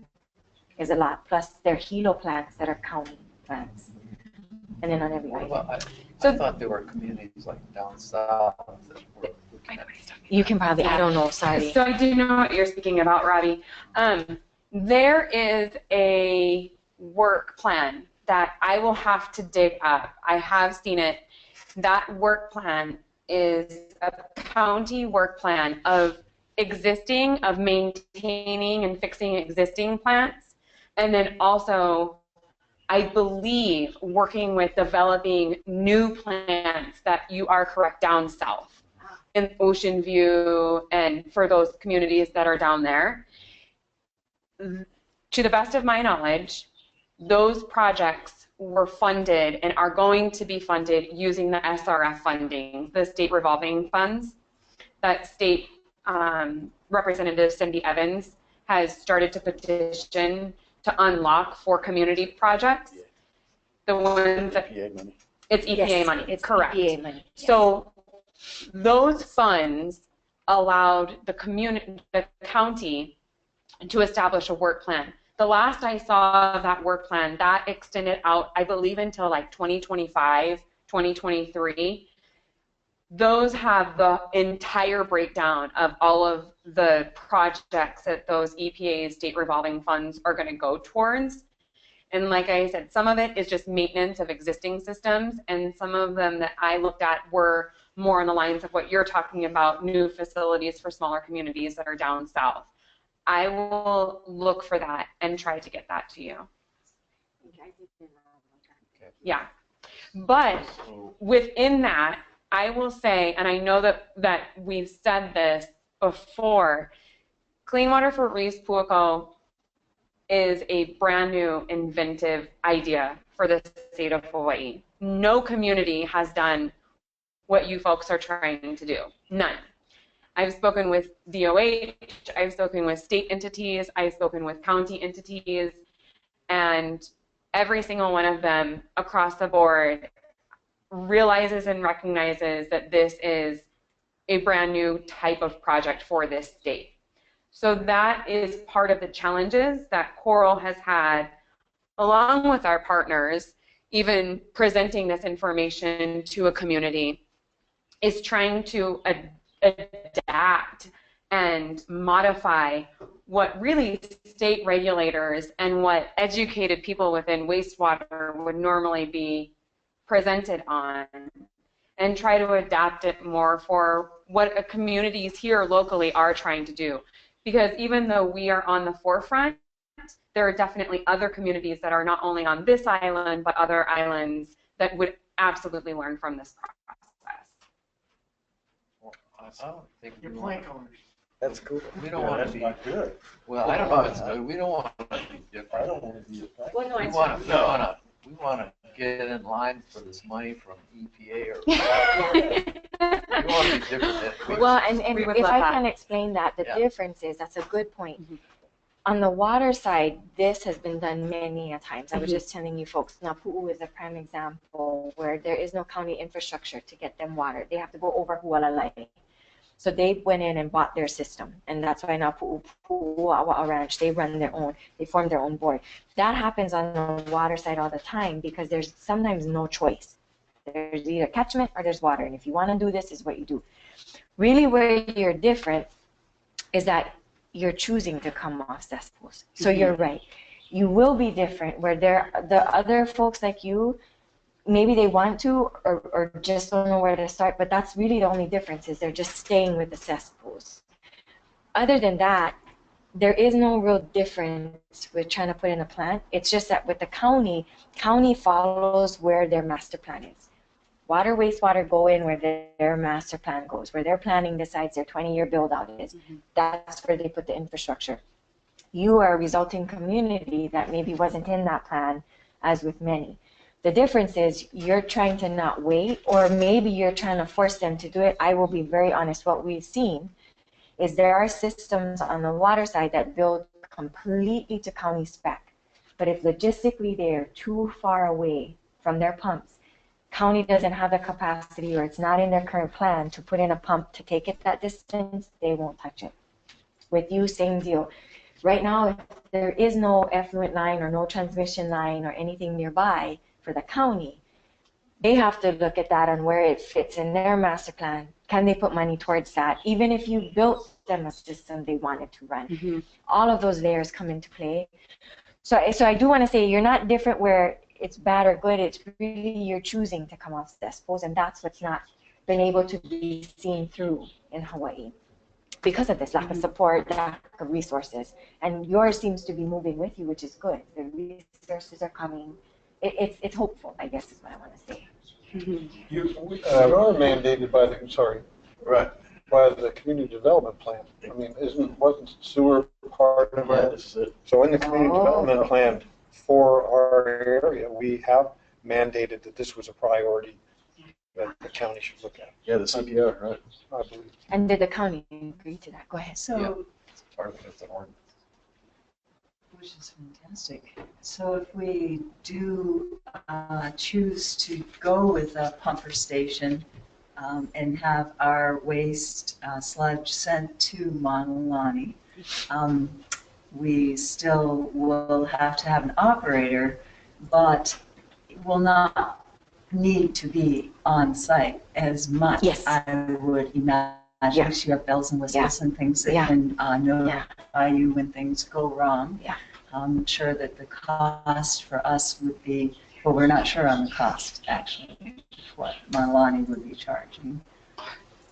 is a lot. Plus their Hilo plants that are county plants. And then on every What island. about, I thought there were communities like down south that were looking at You can probably, I don't know, sorry. So I do know what you're speaking about, Robbie. There is a work plan that I will have to dig up. I have seen it. That work plan is a county work plan of maintaining and fixing existing plants, and then also, I believe, working with developing new plants that you are correct down south in Ocean View and for those communities that are down there. To the best of my knowledge, those projects were funded and are going to be funded using the SRF funding, the state revolving funds that State Representative Cindy Evans has started to petition to unlock for community projects. The ones that EPA money. it's EPA Yes, money, it's correct. EPA money. Yes. So those funds allowed the county to establish a work plan. The last I saw of that work plan, that extended out, I believe, until like 2025, 2023. Those have the entire breakdown of all of the projects that those EPA state revolving funds are going to go towards. And like I said, some of it is just maintenance of existing systems, and some of them that I looked at were more on the lines of what you're talking about, new facilities for smaller communities that are down south. I will look for that and try to get that to you. Yeah. But within that, I will say, and I know that we've said this before, Clean Water for Reefs Puakō is a brand new inventive idea for the state of Hawaii. No community has done what you folks are trying to do. None. I've spoken with DOH, I've spoken with state entities, I've spoken with county entities, and every single one of them across the board realizes and recognizes that this is a brand new type of project for this state. So that is part of the challenges that CORAL has had, along with our partners, even presenting this information to a community, is trying to adapt and modify what really state regulators and what educated people within wastewater would normally be presented on, and try to adapt it more for what communities here locally are trying to do. Because even though we are on the forefront, there are definitely other communities that are not only on this island, but other islands that would absolutely learn from this process. I don't think Your we want, plank owners. That's cool. we don't want to That's be, not good. well, I don't know if it's good. We don't want to be I different. don't want to be a thing. Well, no, We it's want to, we want to get in line for this money from EPA or we want to be different. Well, and We would if love I that. can explain that, the Yeah. difference is, that's a good point. On the water side, this has been done many a times. I was just telling you folks, Napu'u is a prime example where there is no county infrastructure to get them water. They have to go over Hualalai. So they went in and bought their system, and that's why Napu'u Pu'uawa'a Ranch, they run their own, they form their own board. That happens on the water side all the time because there's sometimes no choice. There's either catchment or there's water, and if you want to do this, is what you do. Really where you're different is that you're choosing to come off cesspools. So you're right. You will be different where the other folks like you, maybe they want to or just don't know where to start, but that's really the only difference, is they're just staying with the cesspools. Other than that, there is no real difference with trying to put in a plan. It's just that with the county follows where their master plan is. Water, wastewater go in where their master plan goes, where their planning decides their 20-year build-out is. That's where they put the infrastructure. You are a resulting community that maybe wasn't in that plan, as with many. The difference is you're trying to not wait, or maybe you're trying to force them to do it. I will be very honest, what we've seen is there are systems on the water side that build completely to county spec. But if logistically they are too far away from their pumps, county doesn't have the capacity or it's not in their current plan to put in a pump to take it that distance, they won't touch it. With you, same deal. Right now, if there is no effluent line or no transmission line or anything nearby for the county, they have to look at that and where it fits in their master plan. Can they put money towards that? Even if you built them a system they wanted to run. All of those layers come into play. So I do want to say you're not different where it's bad or good. It's really you're choosing to come off cesspools, and that's what's not been able to be seen through in Hawaii because of this lack of support, lack of resources. And yours seems to be moving with you, which is good. The resources are coming. It's hopeful, I guess is what I want to say. We are mandated by the, Right. by the community development plan. I mean, wasn't sewer part of Yeah, it? this is it. So in the community development plan for our area, we have mandated that this was a priority that the county should look at, Yeah, the CPR, right. I believe. And did the county agree to that? Go ahead. So, Part of it's an ordinance. which is fantastic. So if we do choose to go with a pumper station and have our waste sludge sent to Manalani, we still will have to have an operator, but will not need to be on site as much. Yes. I would imagine. Yeah. You have bells and whistles and things that Yeah. can notify you when things go wrong. Yeah. I'm sure that the cost for us would be, we're not sure on the cost actually, what Manalani would be charging.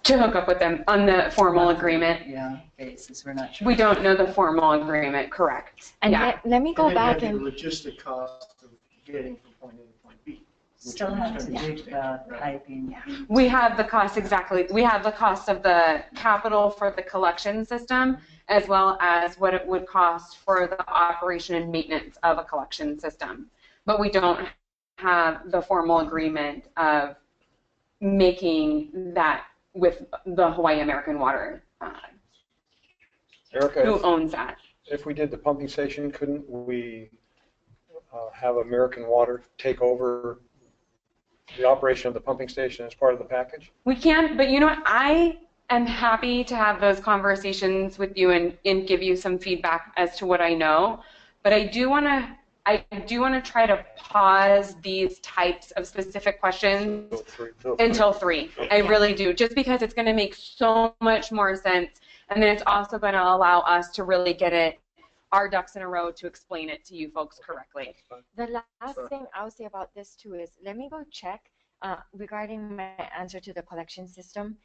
to hook up with them on the formal agreement. Yeah, basis, we're not sure. We don't know the formal agreement, correct. And yeah. let me go And then back you have and the logistic cost of getting from point A to point B. Still have to dig the piping. We have the cost, exactly. We have the cost of the capital for the collection system, as well as what it would cost for the operation and maintenance of a collection system. But we don't have the formal agreement of making that with the Hawaii American Water, Erica, who owns that. if we did the pumping station, couldn't we have American Water take over the operation of the pumping station as part of the package? We can, but you know what? I am happy to have those conversations with you and give you some feedback as to what I know. But I do want to try to pause these types of specific questions until 3. I really do, just because it's going to make so much more sense, and then it's also going to allow us to really get our ducks in a row to explain it to you folks correctly. the last thing I'll say about this too is, let me go check regarding my answer to the collection system.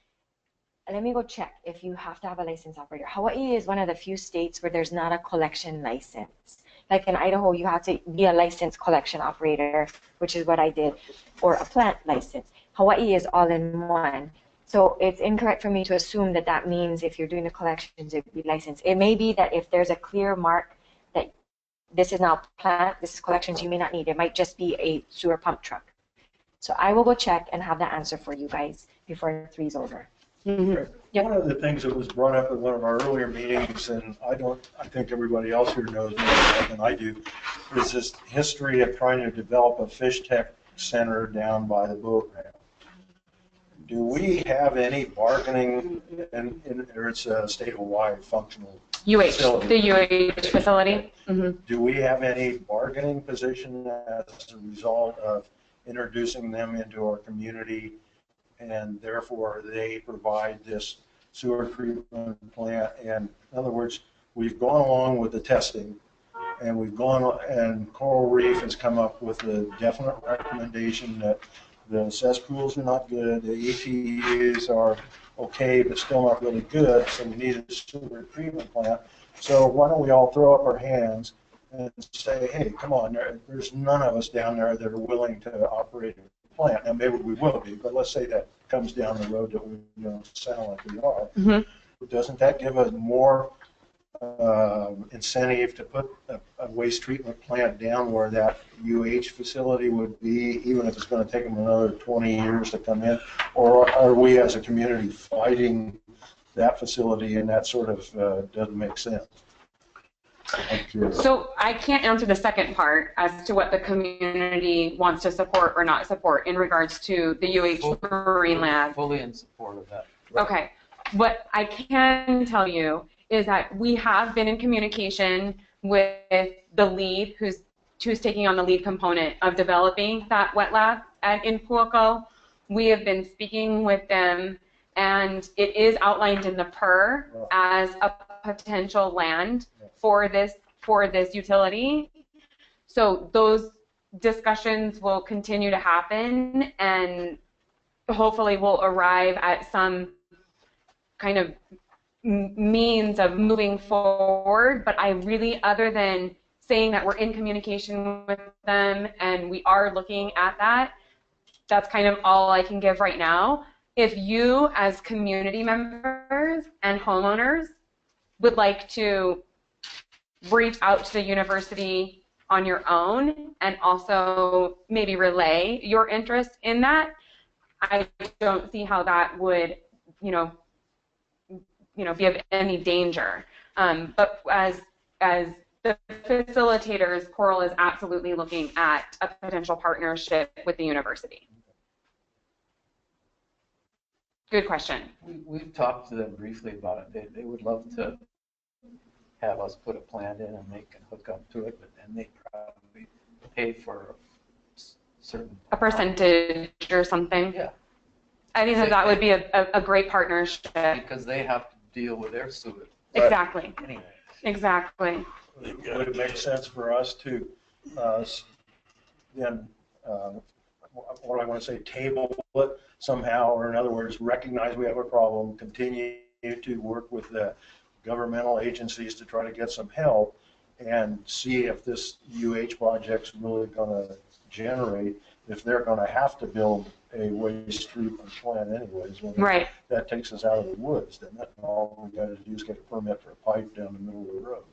Let me go check if you have to have a licensed operator. Hawaii is one of the few states where there's not a collection license. Like in Idaho, you have to be a licensed collection operator, which is what I did, or a plant license. Hawaii is all in one. So it's incorrect for me to assume that that means if you're doing the collections, it would be licensed. It may be that if there's a clear mark that this is now plant, this is collections, you may not need. It might just be a sewer pump truck. So I will go check and have the answer for you guys before 3's over. Mm-hmm. One of the things that was brought up at one of our earlier meetings, and I think everybody else here knows more than I do, is this history of trying to develop a fish tech center down by the boat ramp. Do we have any bargaining, or it's a statewide functional facility. The UH facility. Mm-hmm. Do we have any bargaining position as a result of introducing them into our community, and therefore they provide this sewer treatment plant? And in other words, we've gone along with the testing, and and Coral Reef has come up with a definite recommendation that the cesspools are not good, the ATUs are okay, but still not really good, so we need a sewer treatment plant. So why don't we all throw up our hands and say, hey, come on, there's none of us down there that are willing to operate a plant. Now, maybe we will be, but let's say that comes down the road that we don't sound like we are. Mm-hmm. Doesn't that give us more incentive to put a waste treatment plant down where that UH facility would be, even if it's going to take them another 20 years to come in? Or are we as a community fighting that facility, and that sort of doesn't make sense? So I can't answer the second part as to what the community wants to support or not support in regards to the UH Marine Lab. Fully in support of that. Okay. What I can tell you is that we have been in communication with the lead who's taking on the lead component of developing that wet lab in Puakō. We have been speaking with them, and it is outlined in the PER as a potential land for this utility. So those discussions will continue to happen, and hopefully we'll arrive at some kind of means of moving forward. But I really, other than saying that we're in communication with them and we are looking at that, that's kind of all I can give right now. If you as community members and homeowners would like to reach out to the university on your own and also maybe relay your interest in that, I don't see how that would, be of any danger. But as the facilitators, Coral is absolutely looking at a potential partnership with the university. Good question. We've talked to them briefly about it. They would love to have us put a plant in and they can hook up to it, but then they probably pay for a percentage or something. Yeah. I think that would be a great partnership. Because they have to deal with their sewage. Exactly. Anyway. Exactly. Would it make sense for us to then what I want to say, table it somehow, or in other words, recognize we have a problem, continue to work with the governmental agencies to try to get some help, and see if this UH project's really going to generate, if they're going to have to build a waste treatment plant anyways. Well, Right. that takes us out of the woods. Then all we got to do is get a permit for a pipe down the middle of the road.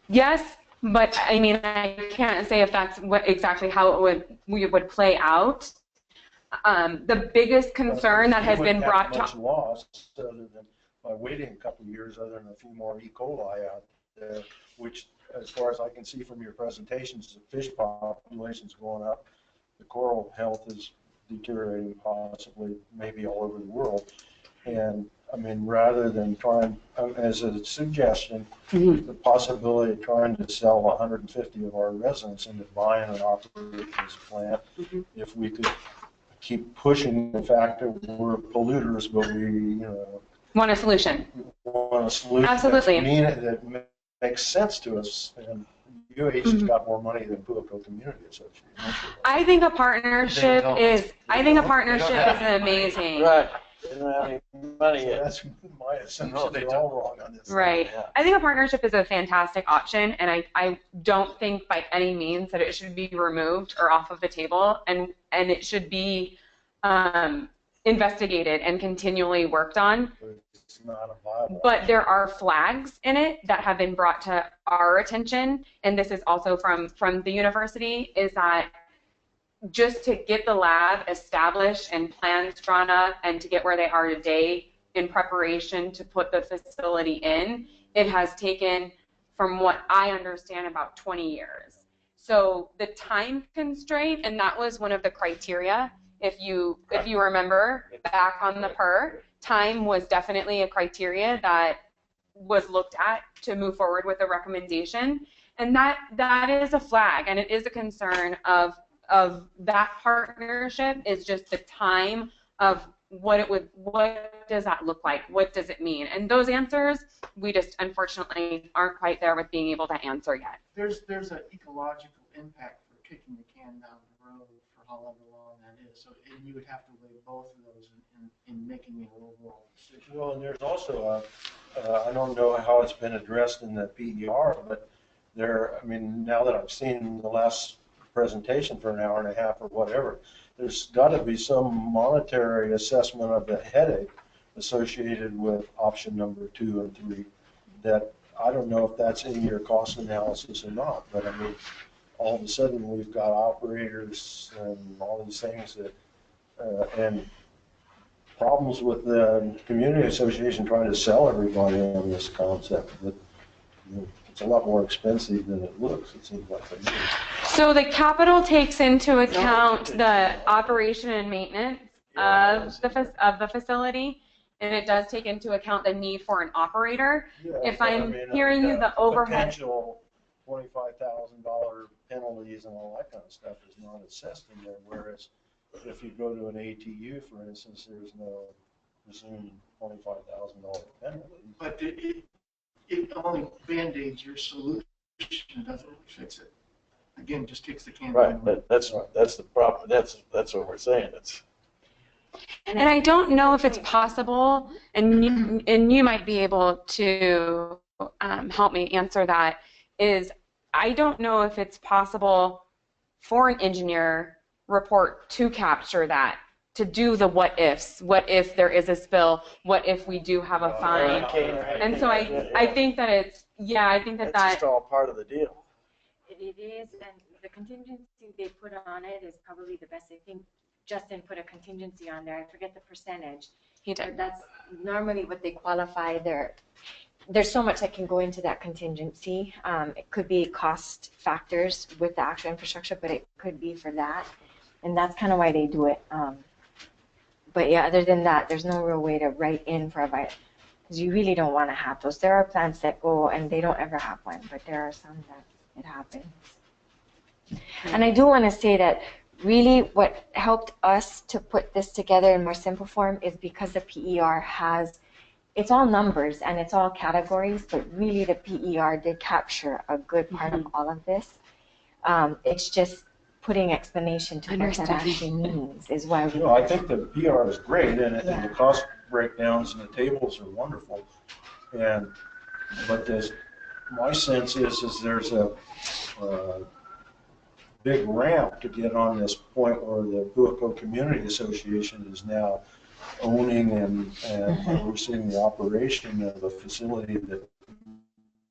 Yes, but I mean, I can't say if that's exactly how it would play out. The biggest concern that has been brought to much loss other than by waiting a couple of years, other than a few more E. coli out there, which, as far as I can see from your presentations, the fish population's going up, the coral health is deteriorating, possibly, maybe all over the world. And I mean, rather than trying, as a suggestion, the possibility of trying to sell 150 of our residents into buying and operating this plant, if we could keep pushing the fact that we're polluters, but we, want a solution. want a solution Absolutely. that makes sense to us. And UH has got more money than Puakō Community Association. I think a partnership is amazing. Right. They don't have any money yet. That's my assumption. They're all wrong on this. Right. Yeah. I think a partnership is a fantastic option, and I don't think by any means that it should be removed or off of the table, and it should be investigated and continually worked on. It's not a viable. But there are flags in it that have been brought to our attention, and this is also from the university, is that just to get the lab established and plans drawn up and to get where they are today in preparation to put the facility in, it has taken, from what I understand, about 20 years. So the time constraint, and that was one of the criteria, if you remember back on the PER, time was definitely a criteria that was looked at to move forward with a recommendation, and that is a flag, and it is a concern of that partnership, is just the time of what does that look like? What does it mean? And those answers, we just unfortunately aren't quite there with being able to answer yet. There's an ecological impact for kicking the can down the road for however long that is. So you would have to weigh both of those in making an overall decision. Well, and there's also I don't know how it's been addressed in the PER, but I mean, now that I've seen the last presentation for an hour and a half or whatever, there's got to be some monetary assessment of the headache associated with option number 2 and 3 that I don't know if that's in your cost analysis or not, but I mean, all of a sudden we've got operators and all these things that, and problems with the community association trying to sell everybody on this concept, but it's a lot more expensive than it looks, it seems like to me. So the capital takes into account the operation and maintenance of the facility, and it does take into account the need for an operator. Yeah, if I'm hearing you, the overhead. Potential $25,000 penalties and all that kind of stuff is not assessed in there, whereas if you go to an ATU, for instance, there's no presumed $25,000 penalty. But it only band-aids your solution, doesn't fix it. Again, just kicks the can Right, down. but that's the problem. That's what we're saying. And I don't know if it's possible, and you might be able to help me answer that, is I don't know if it's possible for an engineer report to capture that, to do the what ifs. What if there is a spill? What if we do have a fine? And so I think that it's, I think that that's just all part of the deal. It is, and the contingency they put on it is probably the best. I think Justin put a contingency on there. I forget the percentage. He did. But that's normally what they qualify. There's so much that can go into that contingency. It could be cost factors with the actual infrastructure, but it could be for that. And that's kind of why they do it. But yeah, other than that, there's no real way to write in for a because you really don't want to have those. There are plants that go and they don't ever have one, but there are some that it happens. And I do want to say that really what helped us to put this together in more simple form is because the PER it's all numbers and it's all categories, but really the PER did capture a good part of all of this. It's just putting explanation to what that Understanding. actually means is why we. I think the PR is great, and the cost breakdowns and the tables are wonderful. But my sense is there's a big ramp to get on this point where the Puakō Community Association is now owning and overseeing the operation of a facility that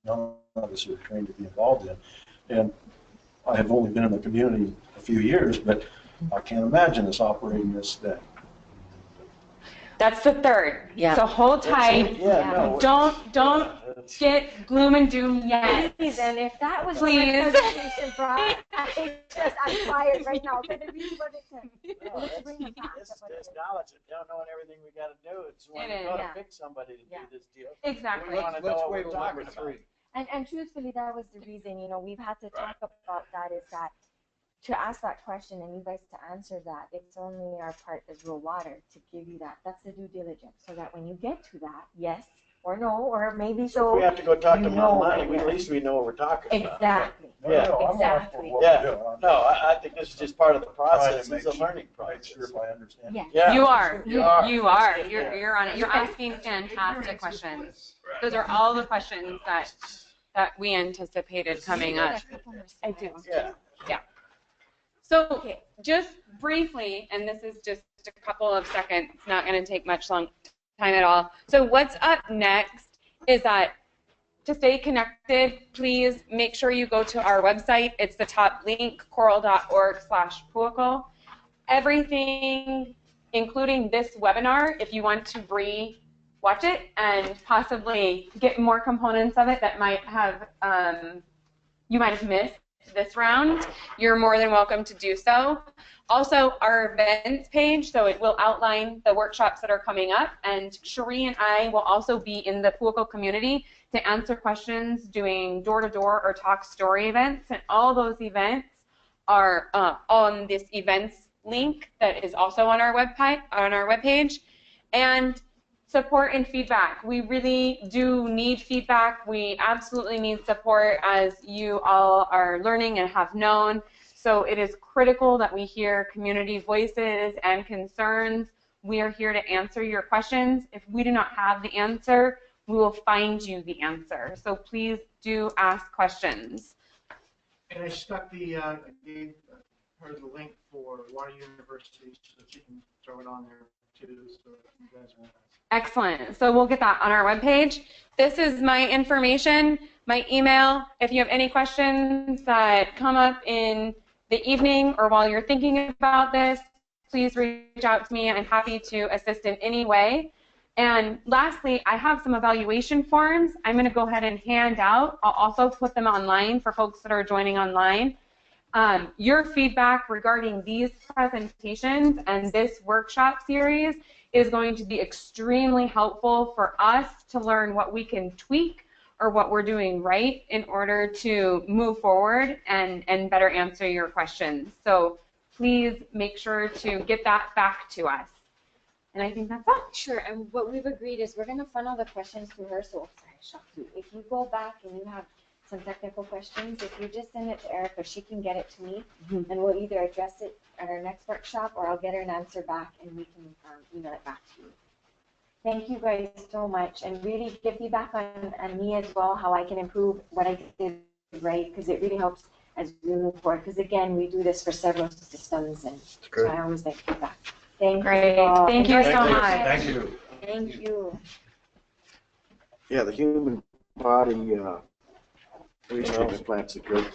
none of us are trained to be involved in. And I have only been in the community a few years, but I can't imagine us operating this thing. That's the third. Yeah. So hold tight. Don't get gloom and doom yet. Please, and if that was Please. my presentation, Brock, I'm fired right now. Let's bring it back. It's knowledge, now knowing everything we gotta do, it's when It we is, go to yeah. pick somebody to do this deal. Exactly. We wanna know what we're talking about. And truthfully, that was the reason, we've had to talk about that, is that to ask that question and you guys to answer that, it's only our part as Rural Water to give you that. That's the due diligence, so that when you get to that, yes or no, or maybe So if we have to go talk to them online, at least we know what we're talking about. Exactly. Yeah. Exactly. No, I think this is just part of the process, it's a learning Make process. sure if I understand. Yeah. Yeah. You are. You are. You are. You're on it. You're asking fantastic questions. Those are all the questions that we anticipated coming up. I do. Yeah. So just briefly, and this is just a couple of seconds, not going to take much long time at all. So what's up next is that to stay connected, please make sure you go to our website. It's the top link, coral.org/Puakō. Everything, including this webinar, if you want to re-watch it and possibly get more components of it that you might have missed this round, you're more than welcome to do so. Also, our events page, so it will outline the workshops that are coming up, and Cherie and I will also be in the Puakō community to answer questions, doing door-to-door or talk story events, and all those events are on this events link that is also on our webpage. And support and feedback. We really do need feedback. We absolutely need support, as you all are learning and have known. So it is critical that we hear community voices and concerns. We are here to answer your questions. If we do not have the answer, we will find you the answer. So please do ask questions. And I stuck gave her the link for Water University so that she can throw it on there too, so you guys will. Excellent. So we'll get that on our webpage. This is my information, my email. If you have any questions that come up in the evening or while you're thinking about this, please reach out to me. I'm happy to assist in any way. And lastly, I have some evaluation forms I'm going to go ahead and hand out. I'll also put them online for folks that are joining online. Your feedback regarding these presentations and this workshop series is going to be extremely helpful for us to learn what we can tweak or what we're doing right in order to move forward and better answer your questions. So please make sure to get that back to us. And I think that's all. Sure, and what we've agreed is we're going to funnel the questions to her. So if you go back and you have some technical questions, if you just send it to Erica, she can get it to me, and we'll either address it at our next workshop, or I'll get her an answer back and we can email it back to you. Thank you guys so much, and really give feedback on me as well, how I can improve what I did right, because it really helps as we move forward. Because again, we do this for several systems, and so I always like feedback. Thank Great. you all. Thank you so much. Thank you. Thank you. Yeah, the human body, treatment plant's a great